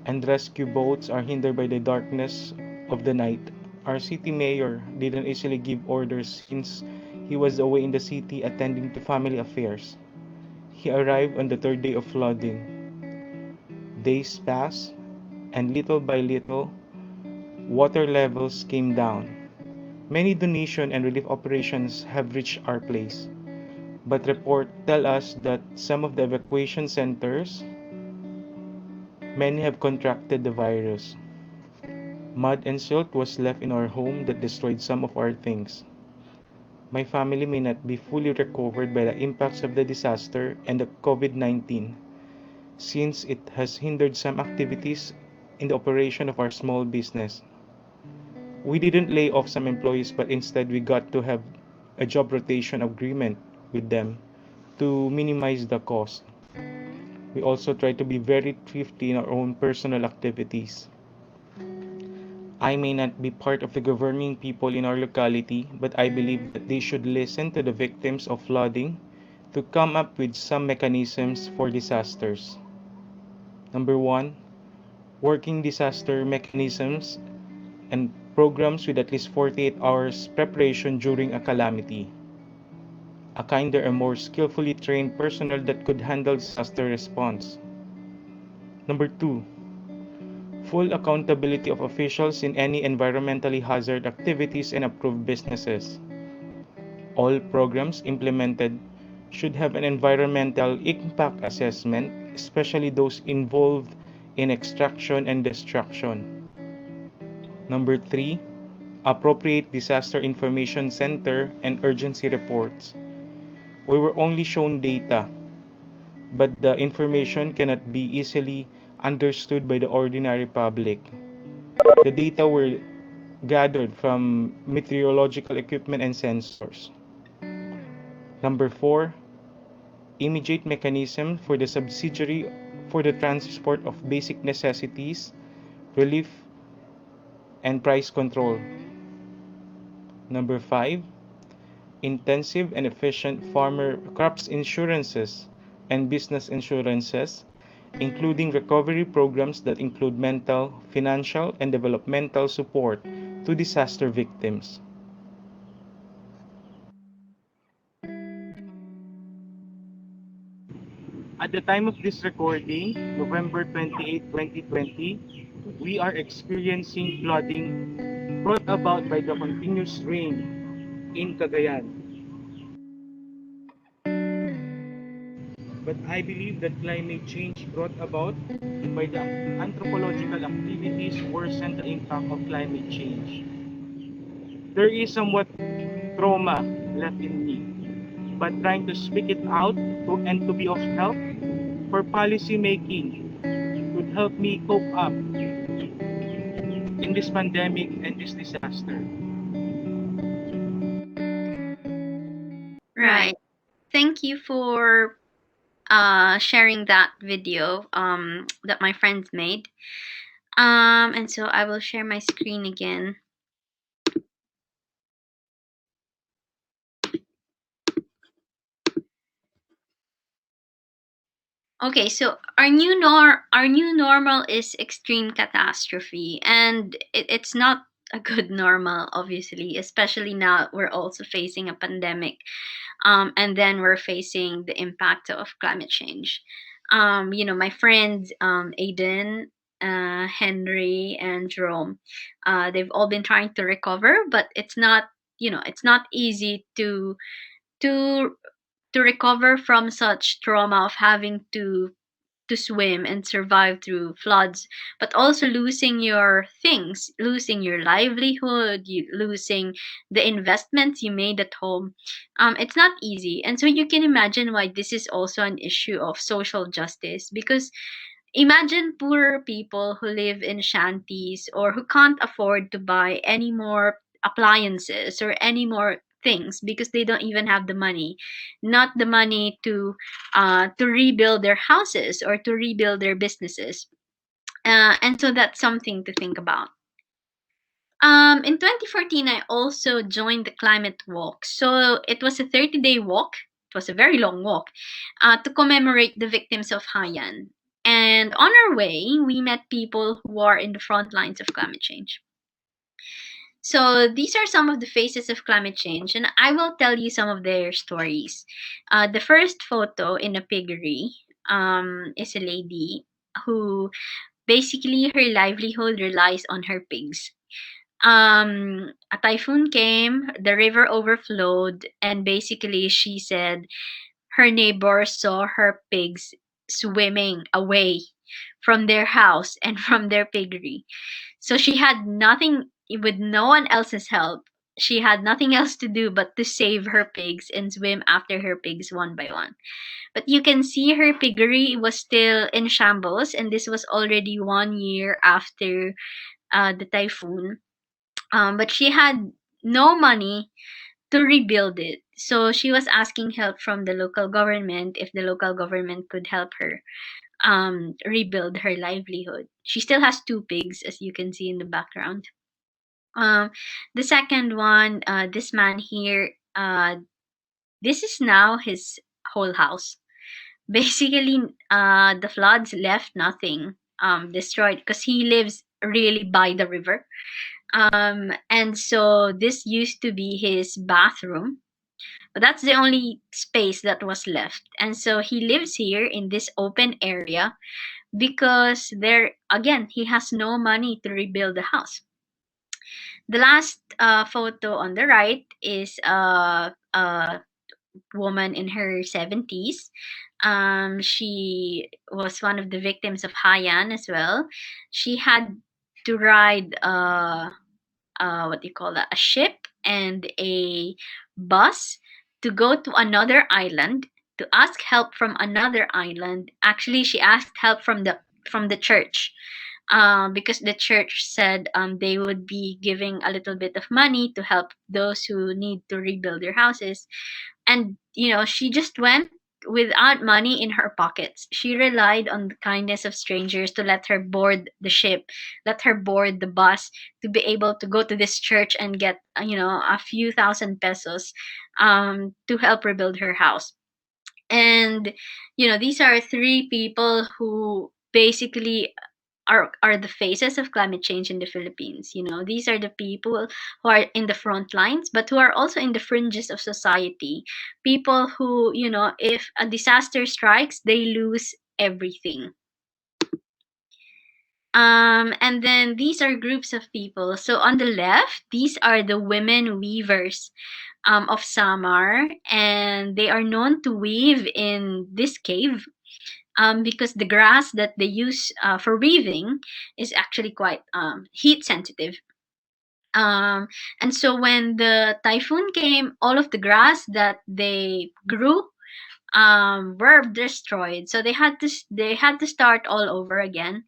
and rescue boats are hindered by the darkness of the night. Our city mayor didn't easily give orders since he was away in the city attending to family affairs. He arrived on the third day of flooding. Days passed, and little by little, water levels came down. Many donation and relief operations have reached our place, but reports tell us that some of the evacuation centers, many have contracted the virus. Mud and silt was left in our home that destroyed some of our things. My family may not be fully recovered by the impacts of the disaster and the COVID-19, since it has hindered some activities in the operation of our small business. We didn't lay off some employees, but instead we got to have a job rotation agreement with them to minimize the cost. We also try to be very thrifty in our own personal activities. I may not be part of the governing people in our locality, but I believe that they should listen to the victims of flooding to come up with some mechanisms for disasters. Number 1, working disaster mechanisms and programs with at least 48 hours preparation during a calamity. A kinder and more skillfully trained personnel that could handle disaster response. Number 2, full accountability of officials in any environmentally hazard activities and approved businesses. All programs implemented should have an environmental impact assessment, especially those involved in extraction and destruction. Number 3, appropriate disaster information center and urgency reports. We were only shown data, but the information cannot be easily understood by the ordinary public. The data were gathered from meteorological equipment and sensors. Number 4, immediate mechanism for the subsidiary for the transport of basic necessities, relief, and price control. Number 5, intensive and efficient farmer crops insurances and business insurances, including recovery programs that include mental, financial, and developmental support to disaster victims. At the time of this recording, November 28, 2020, we are experiencing flooding brought about by the continuous rain in Cagayan. But I believe that climate change brought about by the anthropological activities worsen the impact of climate change. There is somewhat trauma left in me, but trying to speak it out and to be of help for policy making would help me cope up in this pandemic and this disaster. Right. Thank you for sharing that video that my friends made. And so I will share my screen again. Okay, so our new normal is extreme catastrophe, and it's not a good normal, obviously, especially now we're also facing a pandemic, and then we're facing the impact of climate change. My friends, Aiden, Henry, and Jerome, they've all been trying to recover, but it's not easy to recover from such trauma of having to swim and survive through floods, but also losing your things, losing your livelihood, losing the investments you made at home. It's not easy, and so you can imagine why this is also an issue of social justice, because imagine poor people who live in shanties or who can't afford to buy any more appliances or any more things because they don't even have the money, not the money to rebuild their houses or to rebuild their businesses. And so that's something to think about. In 2014, I also joined the climate walk. So it was a 30-day walk. It was a very long walk to commemorate the victims of Haiyan. And on our way, we met people who are in the front lines of climate change. So these are some of the faces of climate change, and I will tell you some of their stories. The first photo in a piggery is a lady who basically her livelihood relies on her pigs. A typhoon came, the river overflowed, and basically she said her neighbors saw her pigs swimming away from their house and from their piggery. So she had nothing, with no one else's help. She had nothing else to do but to save her pigs and swim after her pigs one by one. But you can see her piggery was still in shambles, and this was already 1 year after the typhoon. But she had no money to rebuild it. So she was asking help from the local government if the local government could help her rebuild her livelihood. She still has 2 pigs, as you can see in the background. The second one, this man here, this is now his whole house. Basically, the floods left nothing destroyed because he lives really by the river. And so this used to be his bathroom, but that's the only space that was left. And so he lives here in this open area because there, again, he has no money to rebuild the house. The last photo on the right is woman in her 70s. She was one of the victims of Haiyan as well. She had to ride what do you call that, a ship and a bus to go to another island to ask help from another island. Actually, she asked help from the church, because the church said they would be giving a little bit of money to help those who need to rebuild their houses. And she just went without money in her pockets. She relied on the kindness of strangers to let her board the ship, let her board the bus, to be able to go to this church and get a few thousand pesos to help rebuild her house. And these are three people who basically are the faces of climate change in the Philippines. These are the people who are in the front lines, but who are also in the fringes of society. People who, if a disaster strikes, they lose everything. And then these are groups of people. So on the left, these are the women weavers of Samar, and they are known to weave in this cave because the grass that they use for weaving is actually quite heat sensitive. And so when the typhoon came, all of the grass that they grew were destroyed. So they had to start all over again,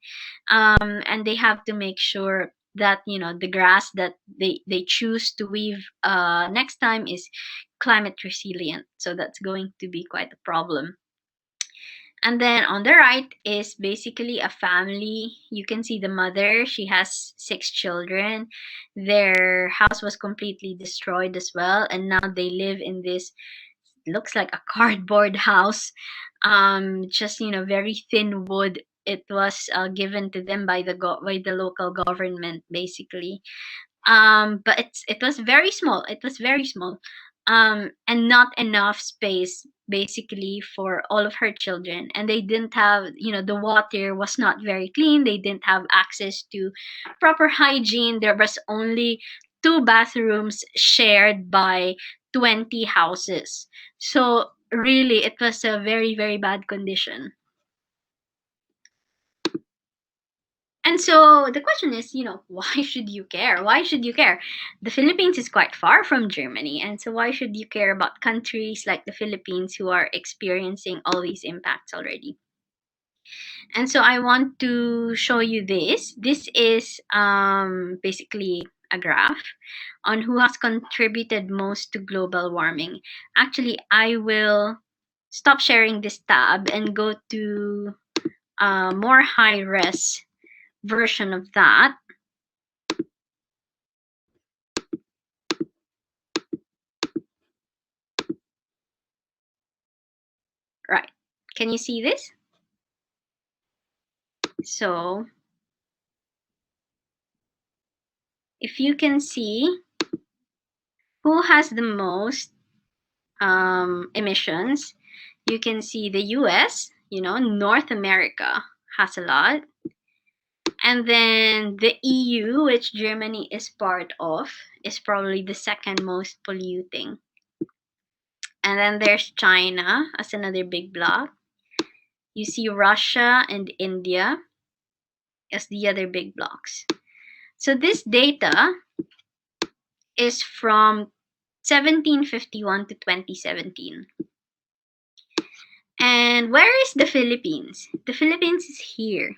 and they have to make sure that the grass that they choose to weave next time is climate resilient. So that's going to be quite a problem. And then on the right is basically a family. You can see the mother. She has 6 children. Their house was completely destroyed as well, and now they live in this, looks like a cardboard house. Just very thin wood. It was given to them by the local government, basically. But it was very small. It was very small, and not enough space basically for all of her children. And they didn't have, the water was not very clean. They didn't have access to proper hygiene. There was only 2 bathrooms shared by 20 houses. So really, it was a very, very bad condition. And so the question is, why should you care? Why should you care? The Philippines is quite far from Germany. And so why should you care about countries like the Philippines who are experiencing all these impacts already? And so I want to show you this. This is basically a graph on who has contributed most to global warming. Actually, I will stop sharing this tab and go to a more high-res version of that. Right. Can you see this? So if you can see who has the most emissions, you can see the US, North America has a lot. And then the EU, which Germany is part of, is probably the second most polluting. And then there's China as another big block. You see Russia and India as the other big blocks. So this data is from 1751 to 2017. And where is the Philippines? The Philippines is here.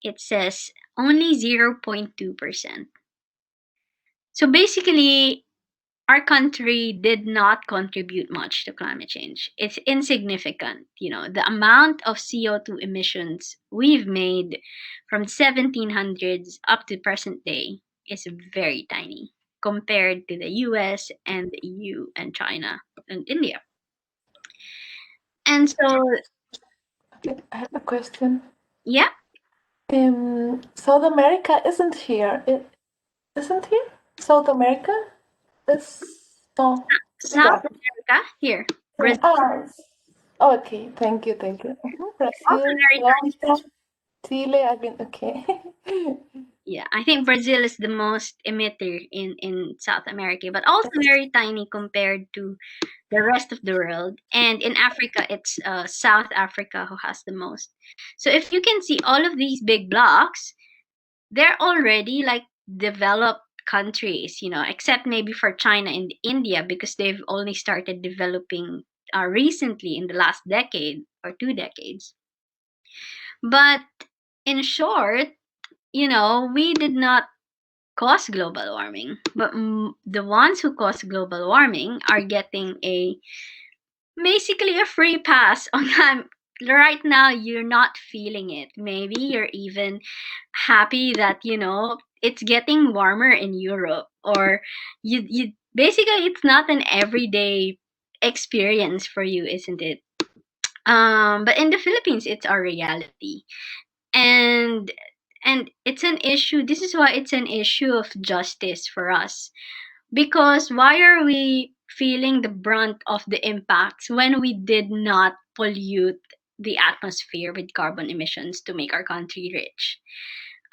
It says only 0.2%. So basically, our country did not contribute much to climate change. It's insignificant. The amount of CO2 emissions we've made from 1700s up to present day is very tiny compared to the US and the EU and China and India. And so, I have a question. yeah. South America isn't here. It isn't here? South America is no. South America, here. Brazil. Okay, thank you. Also Brazil, very tiny. Colombia. Chile again. Okay. Yeah, I think Brazil is the most emitter in South America, but also very tiny compared to the rest of the world. And in Africa, it's South Africa who has the most. So if you can see all of these big blocks, they're already like developed countries, except maybe for China and India because they've only started developing recently in the last decade or 2 decades. But in short, we did not cause global warming, but the ones who cause global warming are getting basically a free pass on time. Right now you're not feeling it. Maybe you're even happy that it's getting warmer in Europe, or you basically it's not an everyday experience for you, isn't it? But in the Philippines it's our reality. And and it's an issue. This is why it's an issue of justice for us, because why are we feeling the brunt of the impacts when we did not pollute the atmosphere with carbon emissions to make our country rich?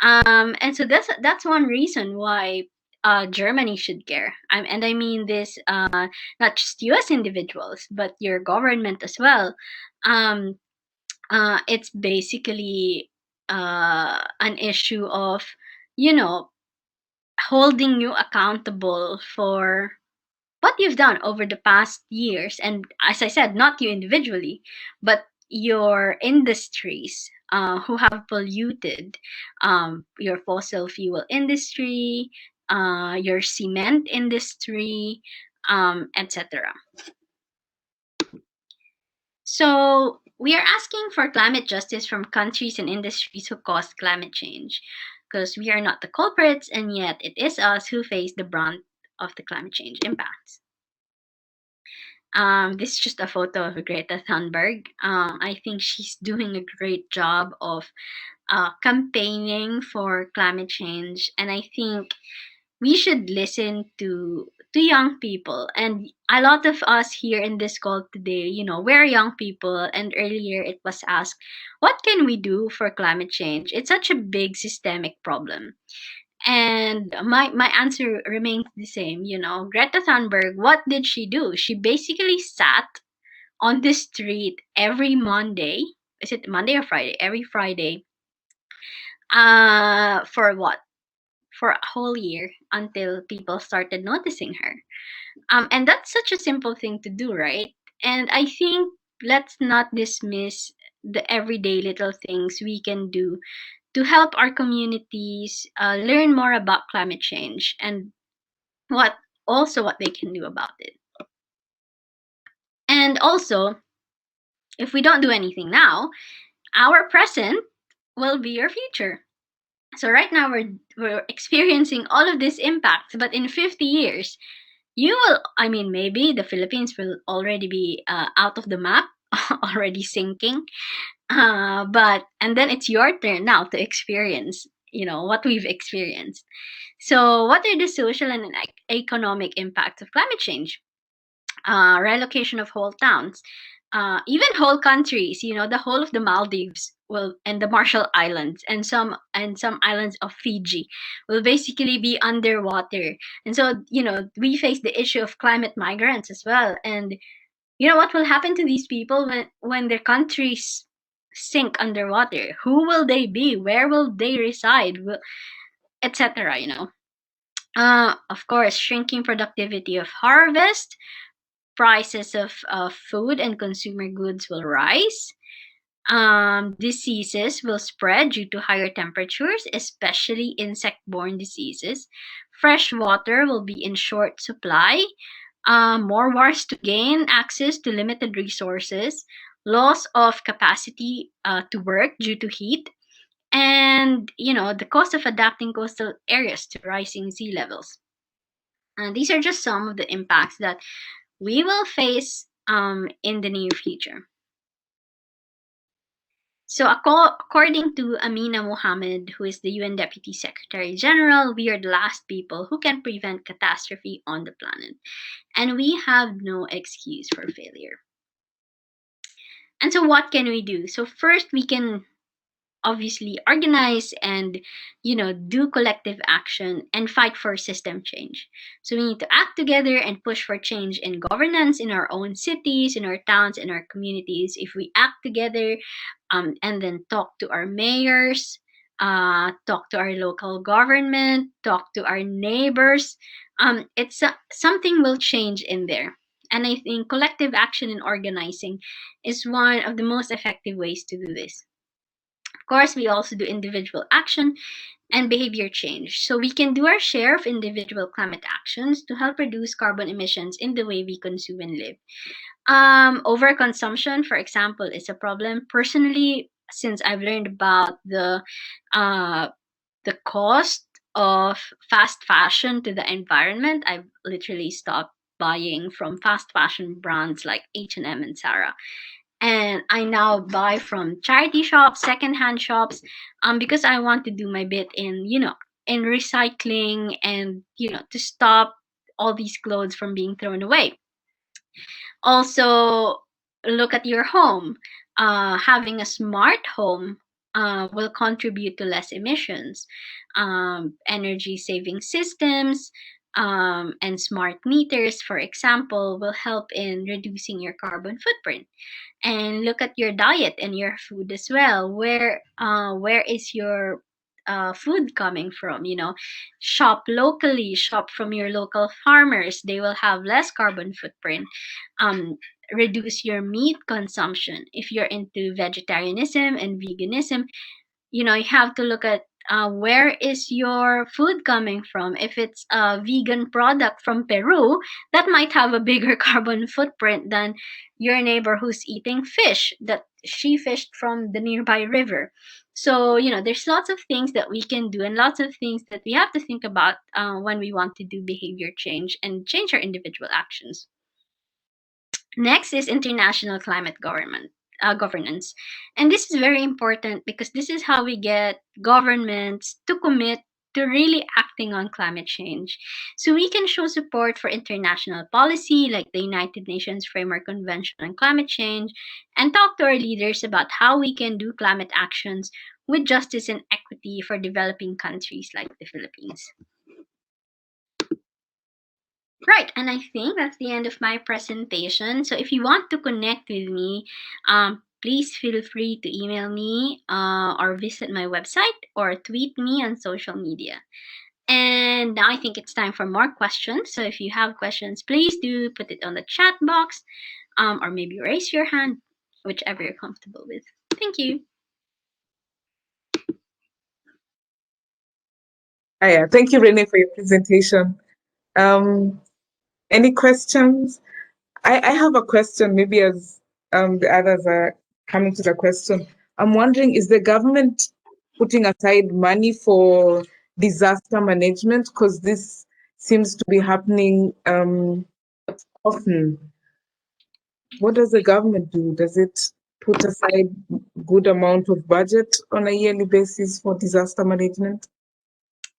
And so that's one reason why Germany should care. And I mean this, not just U.S. individuals, but your government as well. Um, it's basically an issue of, you know, holding you accountable for what you've done over the past years. And as I said, not you individually, but your industries who have polluted, your fossil fuel industry, your cement industry, etc. So we are asking for climate justice from countries and industries who caused climate change, because we are not the culprits, and yet it is us who face the brunt of the climate change impacts. This is just a photo of Greta Thunberg. I think she's doing a great job of campaigning for climate change, and I think we should listen to young people. And a lot of us here in this call today, we're young people, and earlier it was asked, what can we do for climate change? It's such a big systemic problem. And my answer remains the same. Greta Thunberg, what did she do? She basically sat on the street every Monday. Is it Monday or Friday? Every Friday. For what? For a whole year, until people started noticing her. And that's such a simple thing to do, right? And I think let's not dismiss the everyday little things we can do to help our communities learn more about climate change, and what they can do about it. And also, if we don't do anything now, our present will be our future. So right now we're experiencing all of these impacts, but in 50 years, maybe the Philippines will already be out of the map, already sinking. And then it's your turn now to experience, what we've experienced. So what are the social and economic impacts of climate change? Relocation of whole towns, even whole countries. The whole of the Maldives and the Marshall Islands, and some islands of Fiji will basically be underwater. And so we face the issue of climate migrants as well. And what will happen to these people when their countries sink underwater? Who will they be? Where will they reside? Etc. Of course, shrinking productivity of harvest. Prices of food and consumer goods will rise. Diseases will spread due to higher temperatures, especially insect-borne diseases. Fresh water will be in short supply. More wars to gain access to limited resources. Loss of capacity to work due to heat. And, the cost of adapting coastal areas to rising sea levels. These are just some of the impacts that we will face in the near future. So according to Amina Mohammed, who is the UN Deputy Secretary General, we are the last people who can prevent catastrophe on the planet. And we have no excuse for failure. And so what can we do? So first, we can obviously organize and, do collective action and fight for system change. So we need to act together and push for change in governance in our own cities, in our towns, in our communities. If we act together, and then talk to our mayors, talk to our local government, talk to our neighbors, it's something will change in there. And I think collective action and organizing is one of the most effective ways to do this. Of course, we also do individual action and behavior change. So we can do our share of individual climate actions to help reduce carbon emissions in the way we consume and live. Overconsumption, for example, is a problem. Personally, since I've learned about the cost of fast fashion to the environment, I've literally stopped buying from fast fashion brands like H&M and Zara. And I now buy from charity shops, secondhand shops, because I want to do my bit in, in recycling and, to stop all these clothes from being thrown away. Also, look at your home. Having a smart home will contribute to less emissions. Energy saving systems and smart meters, for example, will help in reducing your carbon footprint. And look at your diet and your food as well. Where is your food coming from? Shop locally, shop from your local farmers. They will have less carbon footprint. Reduce your meat consumption. If you're into vegetarianism and veganism, you have to look at where is your food coming from. If it's a vegan product from Peru, that might have a bigger carbon footprint than your neighbor who's eating fish that she fished from the nearby river. So, there's lots of things that we can do and lots of things that we have to think about when we want to do behavior change and change our individual actions. Next is international climate governance. And this is very important because this is how we get governments to commit to really acting on climate change. So we can show support for international policy like the United Nations Framework Convention on Climate Change and talk to our leaders about how we can do climate actions with justice and equity for developing countries like the Philippines. Right, and I think that's the end of my presentation. So if you want to connect with me, please feel free to email me or visit my website or tweet me on social media. And now I think it's time for more questions. So if you have questions, please do put it on the chat box or maybe raise your hand, whichever you're comfortable with. Thank you. Hiya. Thank you, Renee, for your presentation. Any questions? I have a question, maybe as the others are coming to the question. I'm wondering, is the government putting aside money for disaster management? Because this seems to be happening often. What does the government do? Does it put aside good amount of budget on a yearly basis for disaster management?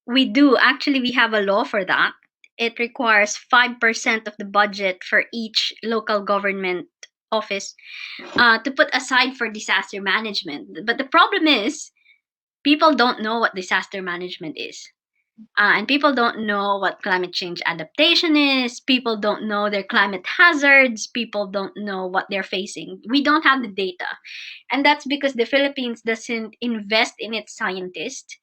We do. Actually, we have a law for that. It requires 5% of the budget for each local government office to put aside for disaster management. But the problem is, people don't know what disaster management is. And people don't know what climate change adaptation is. People don't know their climate hazards. People don't know what they're facing. We don't have the data. And that's because the Philippines doesn't invest in its scientists.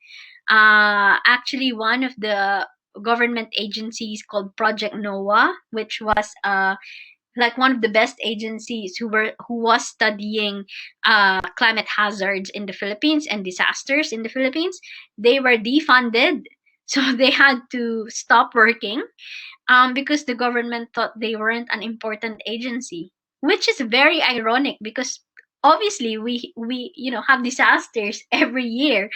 Actually, one of the government agencies called Project NOAA, which was like one of the best agencies who was studying climate hazards in the Philippines and disasters in the Philippines, they were defunded. So they had to stop working because the government thought they weren't an important agency, which is very ironic because obviously we have disasters every year.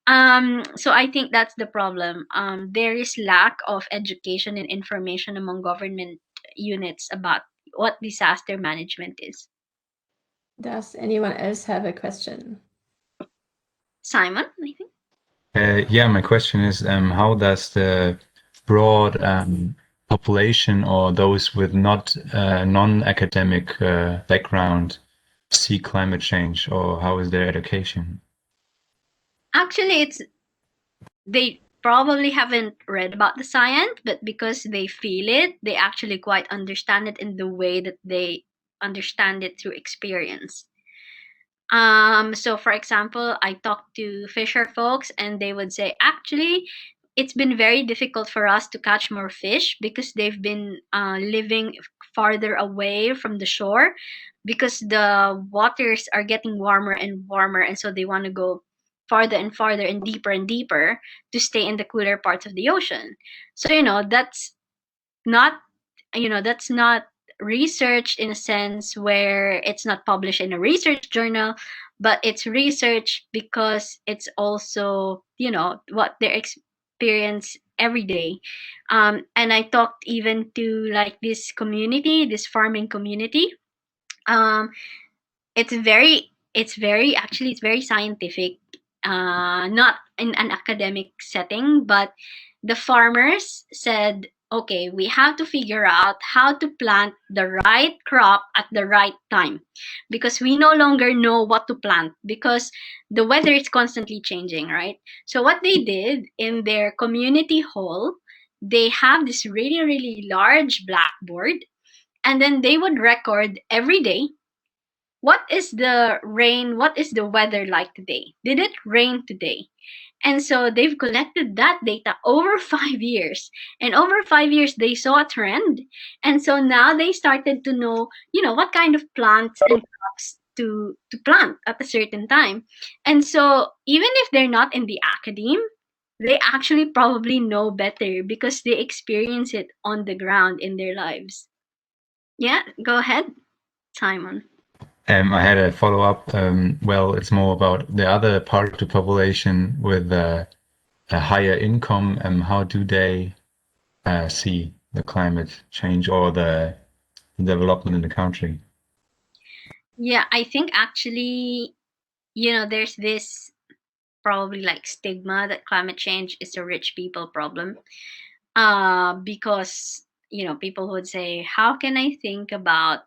So I think that's the problem. There is lack of education and information among government units about what disaster management is. Does anyone else have a question? Simon, I think. Yeah, my question is, how does the broad population or those with not non-academic background see climate change, or how is their education? Actually, they probably haven't read about the science, but because they feel it, they actually quite understand it in the way that they understand it through experience. So for example, I talked to fisher folks and they would say, actually, it's been very difficult for us to catch more fish because they've been living farther away from the shore because the waters are getting warmer and warmer, and so they want to go farther and farther and deeper to stay in the cooler parts of the ocean. So not that's not research in a sense where it's not published in a research journal, but it's research because it's also what they experience every day. And I talked even to like this community, this farming community. um, it's very scientific, not in an academic setting, but the farmers said, okay, we have to figure out how to plant the right crop at the right time because we no longer know what to plant because the weather is constantly changing, right? So what they did in their community hall, they have this really really large blackboard, and then they would record every day, what is the weather like today? Did it rain today? And so they've collected that data over 5 years. And over 5 years, they saw a trend. And so now they started to know, what kind of plants and crops to plant at a certain time. And so even if they're not in the academe, they actually probably know better because they experience it on the ground in their lives. Yeah, go ahead, Simon. I had a follow-up. Well, it's more about the other part of the population with a higher income. How do they see the climate change or the development in the country? Yeah, I think actually, there's this probably like stigma that climate change is a rich people problem. Because, people would say, how can I think about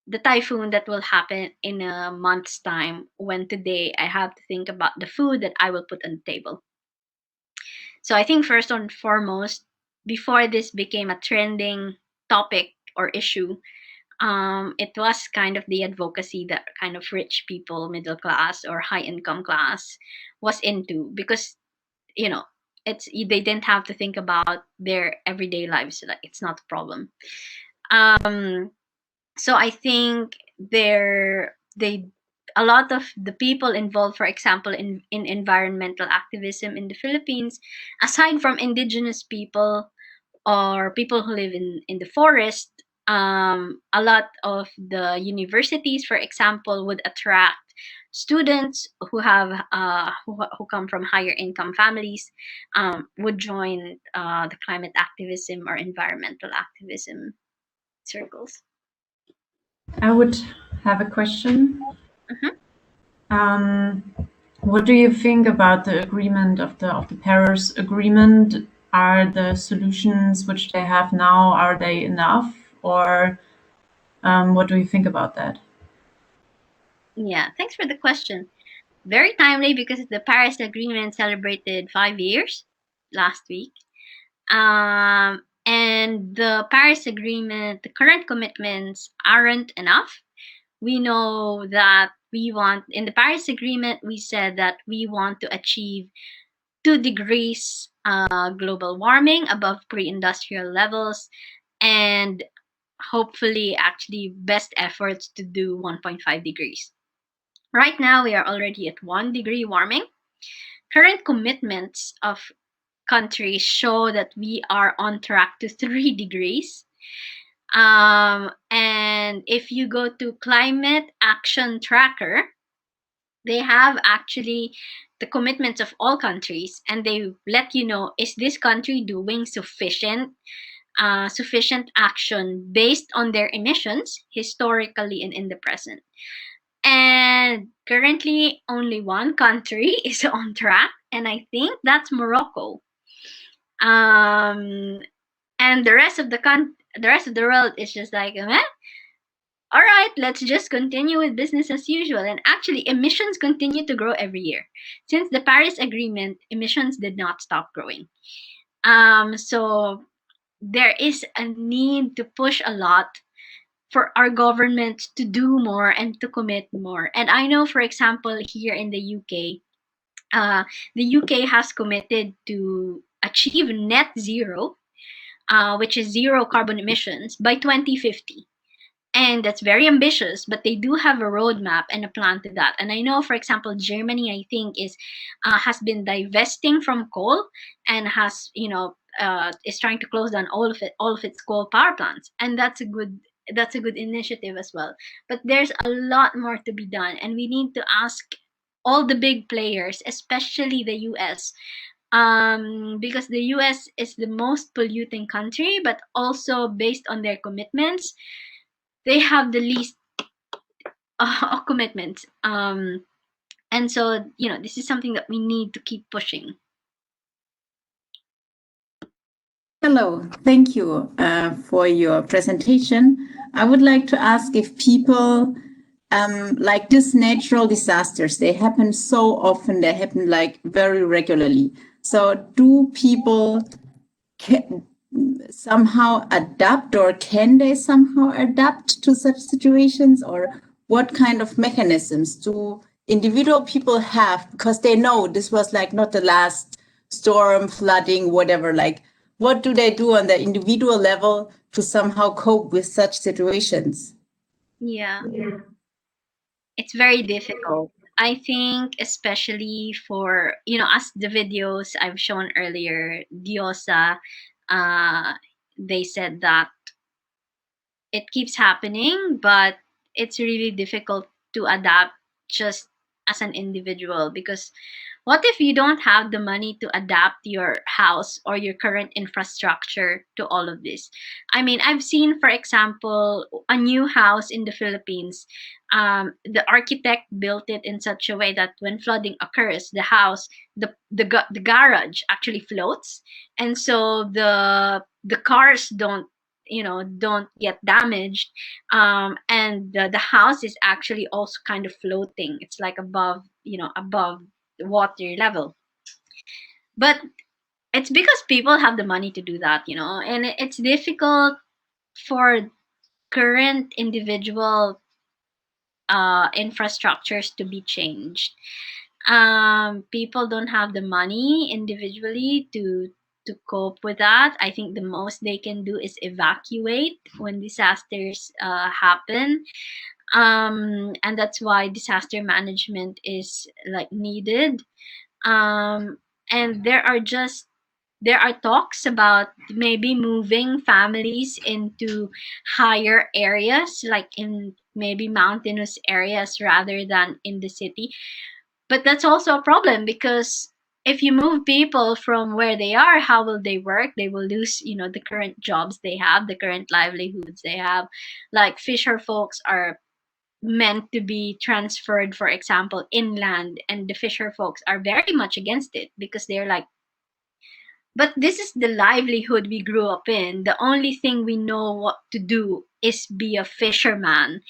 the typhoon that will happen in a month's time when today I have to think about the food that I will put on the table? So I think first and foremost, before this became a trending topic or issue, it was kind of the advocacy that kind of rich people, middle class or high income class was into because, they didn't have to think about their everyday lives. So like it's not a problem. So I think a lot of the people involved, for example, in environmental activism in the Philippines, aside from indigenous people or people who live in the forest, a lot of the universities, for example, would attract students who have who come from higher income families, would join the climate activism or environmental activism circles. I would have a question. Mhm. What do you think about the agreement of the Paris Agreement? Are the solutions which they have now, are they enough, or what do you think about that? Yeah, thanks for the question. Very timely because the Paris Agreement celebrated 5 years last week. And the Paris Agreement, the current commitments aren't enough. We know that in the Paris Agreement, we said that we want to achieve 2 degrees global warming above pre-industrial levels, and hopefully actually best efforts to do 1.5 degrees. Right now, we are already at 1 degree warming. Current commitments of countries show that we are on track to 3 degrees. And if you go to Climate Action Tracker, they have actually the commitments of all countries, and they let you know, is this country doing sufficient action based on their emissions historically and in the present. And currently, only one country is on track, and I think that's Morocco. And the rest of the world is just like, all right, let's just continue with business as usual. And actually, emissions continue to grow every year. Since the Paris Agreement, emissions did not stop growing. So there is a need to push a lot for our government to do more and to commit more. And I know, for example, here in the UK, the UK has committed to achieve net zero, which is zero carbon emissions, by 2050. And that's very ambitious, but they do have a roadmap and a plan to that. And I know, for example, Germany, I think, has been divesting from coal and has, is trying to close down all of its coal power plants, and that's a good initiative as well. But there's a lot more to be done, and we need to ask all the big players, especially the US, because the US is the most polluting country, but also based on their commitments, they have the least commitments. And so, this is something that we need to keep pushing. Hello, thank you for your presentation. I would like to ask if people like these natural disasters, they happen so often, they happen like very regularly. So do people somehow adapt, or can they somehow adapt to such situations, or what kind of mechanisms do individual people have, because they know this was like not the last storm, flooding, whatever, like what do they do on the individual level to somehow cope with such situations? Yeah. It's very difficult. I think especially for, as the videos I've shown earlier, Diosa, they said that it keeps happening, but it's really difficult to adapt just as an individual, because what if you don't have the money to adapt your house or your current infrastructure to all of this? I mean, I've seen, for example, a new house in the Philippines. The architect built it in such a way that when flooding occurs, the house, the garage actually floats, and so the cars don't get damaged, and the house is actually also kind of floating. It's like above water level, but it's because people have the money to do that, and it's difficult for current individual infrastructures to be changed. People don't have the money individually to cope with that. I think the most they can do is evacuate when disasters happen, and that's why disaster management is like needed. And there are talks about maybe moving families into higher areas, like in maybe mountainous areas rather than in the city. But that's also a problem, because if you move people from where they are, how will they work? They will lose, the current jobs they have, the current livelihoods they have. Like fisher folks are meant to be transferred, for example, inland, and the fisher folks are very much against it, because they're like, but this is the livelihood we grew up in. The only thing we know what to do is be a fisherman.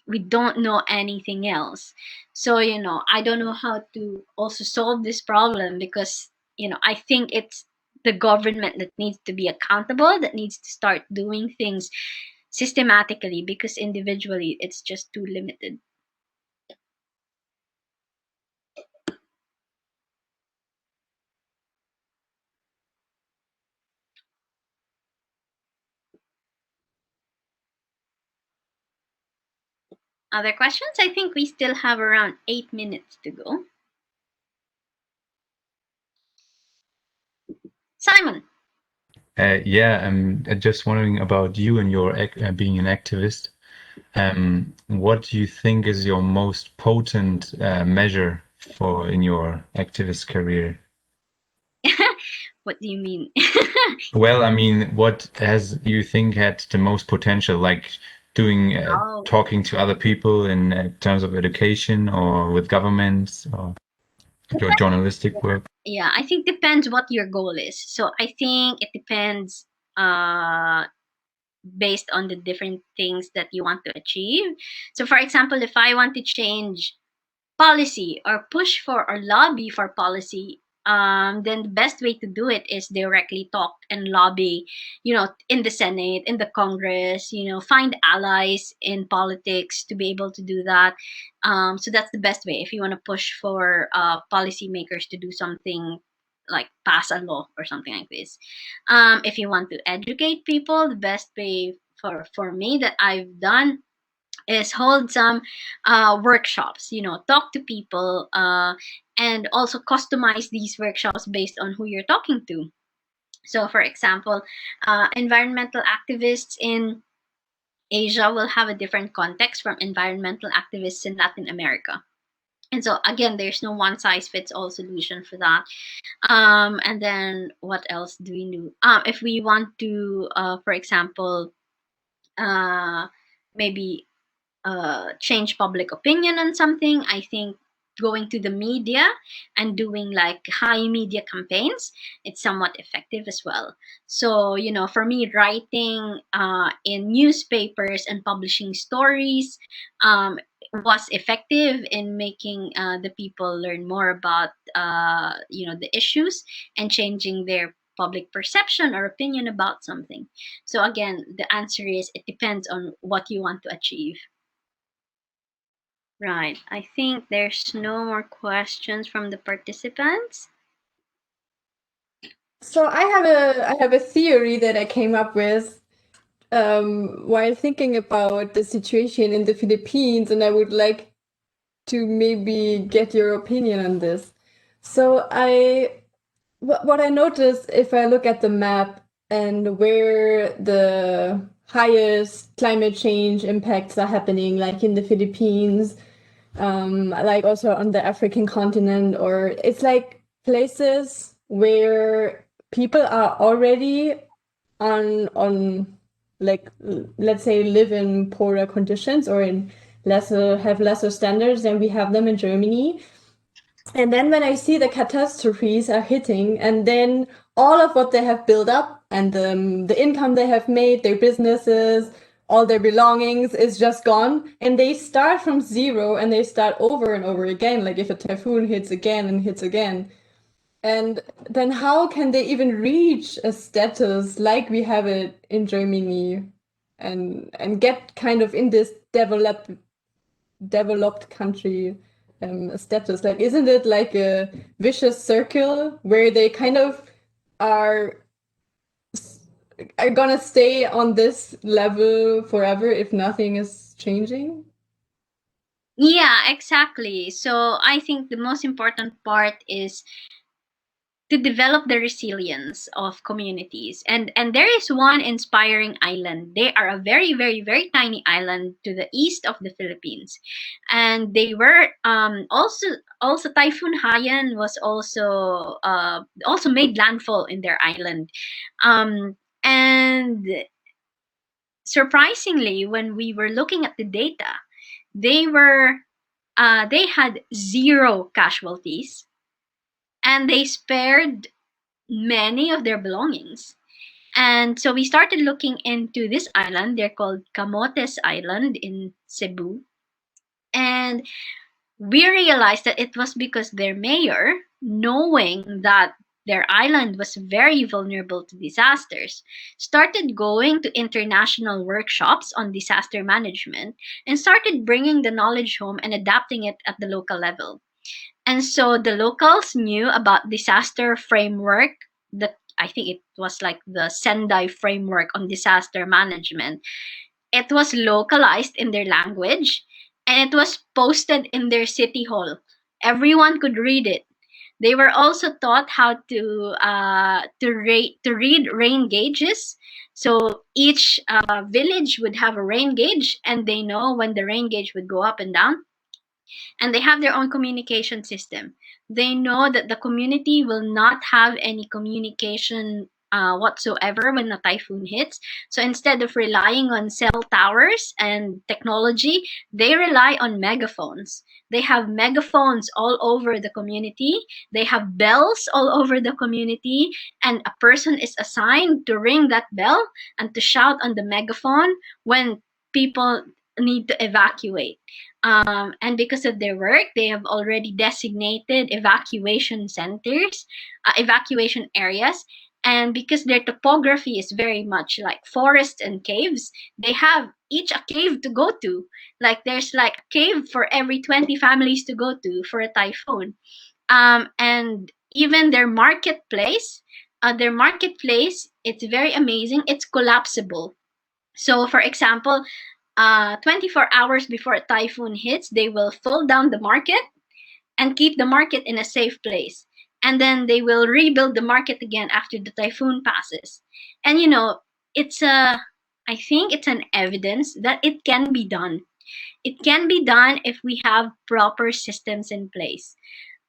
We don't know anything else. So, I don't know how to also solve this problem, because, I think it's the government that needs to be accountable, that needs to start doing things systematically, because individually it's just too limited. Other questions? I think we still have around 8 minutes to go. Simon. Yeah, I'm just wondering about you and your being an activist. What do you think is your most potent measure in your activist career? What do you mean? Well, I mean, what you think had the most potential, like doing talking to other people in terms of education or with governments or your journalistic work? Yeah, I think depends what your goal is. So I think it depends based on the different things that you want to achieve. So for example, if I want to change policy or push for or lobby for policy, then the best way to do it is directly talk and lobby, in the Senate, in the Congress, find allies in politics to be able to do that. So that's the best way if you want to push for policymakers to do something like pass a law or something like this. If you want to educate people, the best way for me that I've done is hold some workshops, talk to people, and also customize these workshops based on who you're talking to. So for example, environmental activists in Asia will have a different context from environmental activists in Latin America. And so again, there's no one size fits all solution for that. And then what else do we do? If we want to, for example, maybe change public opinion on something, I think going to the media and doing like high media campaigns, it's somewhat effective as well. So, for me, writing in newspapers and publishing stories was effective in making the people learn more about, the issues and changing their public perception or opinion about something. So again, the answer is it depends on what you want to achieve. Right. I think there's no more questions from the participants. So I have a theory that I came up with while thinking about the situation in the Philippines, and I would like to maybe get your opinion on this. So what I noticed, if I look at the map and where the highest climate change impacts are happening, like in the Philippines, like also on the African continent, or it's like places where people are already on like, let's say, live in poorer conditions or in lesser standards than we have them in Germany. And then when I see the catastrophes are hitting, and then all of what they have built up and the income they have made, their businesses, all their belongings is just gone, and they start from zero and they start over and over again, like if a typhoon hits again and hits again. And then how can they even reach a status like we have it in Germany and get kind of in this developed country status? Like, isn't it like a vicious circle where they kind of are gonna stay on this level forever if nothing is changing? Yeah, exactly. So I think the most important part is to develop the resilience of communities. And there is one inspiring island. They are a very, very, very tiny island to the east of the Philippines. And they were also Typhoon Haiyan was also made landfall in their island. And surprisingly, when we were looking at the data, they had 0 casualties, and they spared many of their belongings. And so we started looking into this island. They're called Camotes Island in Cebu. And we realized that it was because their mayor, knowing that their island was very vulnerable to disasters, started going to international workshops on disaster management and started bringing the knowledge home and adapting it at the local level. And so the locals knew about disaster framework, that I think it was like the Sendai framework on disaster management. It was localized in their language, and it was posted in their city hall. Everyone could read it. They were also taught how to read rain gauges. So each village would have a rain gauge, and they know when the rain gauge would go up and down. And they have their own communication system. They know that the community will not have any communication whatsoever when a typhoon hits. So instead of relying on cell towers and technology, they rely on megaphones. They have megaphones all over the community. They have bells all over the community, and a person is assigned to ring that bell and to shout on the megaphone when people need to evacuate. And because of their work, they have already designated evacuation centers, evacuation areas. And because their topography is very much like forests and caves, they have each a cave to go to. Like there's like a cave for every 20 families to go to for a typhoon. And even their marketplace, it's very amazing. It's collapsible. So, for example, 24 hours before a typhoon hits, they will fold down the market and keep the market in a safe place. And then they will rebuild the market again after the typhoon passes. And I think it's an evidence that it can be done. It can be done if we have proper systems in place.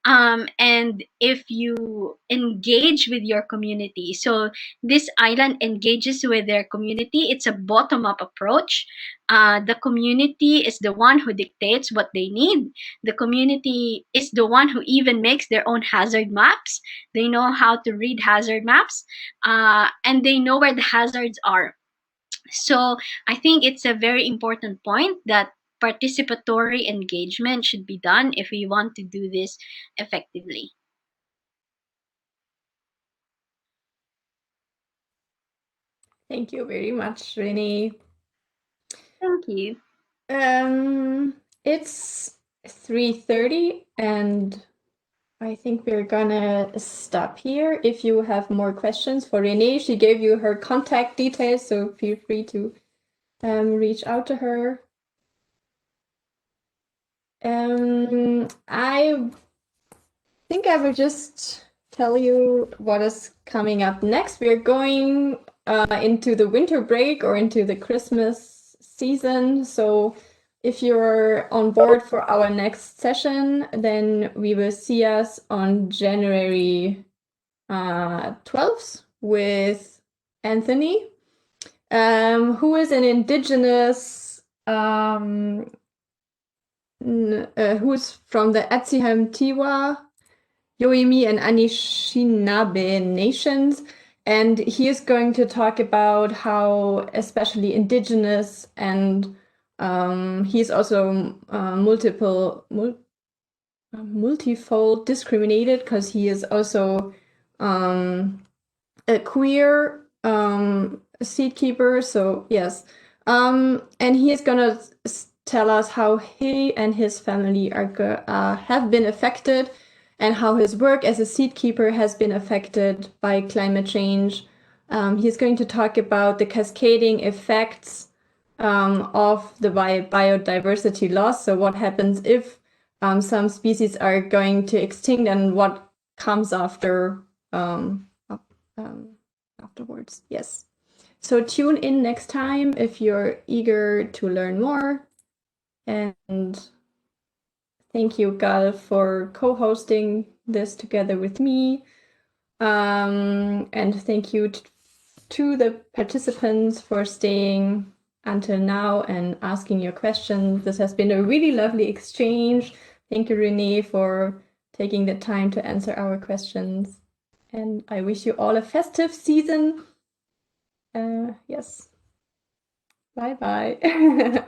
And if you engage with your community. So this island engages with their community. It's a bottom-up approach. The community is the one who dictates what they need. The community is the one who even makes their own hazard maps. They know how to read hazard maps, and they know where the hazards are. So I think it's a very important point that participatory engagement should be done if we want to do this effectively. Thank you very much, Renee. Thank you. It's 3:30 and I think we're gonna stop here. If you have more questions for Renee, she gave you her contact details, so feel free to reach out to her. I think I will just tell you what is coming up next. We're going into the winter break or into the Christmas season. So if you're on board for our next session, then we will see us on January 12th with Anthony, who is an indigenous, who's from the Atsiham Tiwa, Yoemi and Anishinaabe nations. And he is going to talk about how especially indigenous and he's also multifold discriminated because he is also a queer seed keeper. So yes, and he is gonna tell us how he and his family have been affected and how his work as a seed keeper has been affected by climate change. He's going to talk about the cascading effects of the biodiversity loss. So what happens if some species are going to extinct and what comes after afterwards. Yes. So tune in next time if you're eager to learn more. And thank you, Gal, for co-hosting this together with me. And thank you to the participants for staying until now and asking your questions. This has been a really lovely exchange. Thank you, Renee, for taking the time to answer our questions. And I wish you all a festive season. Yes. Bye-bye.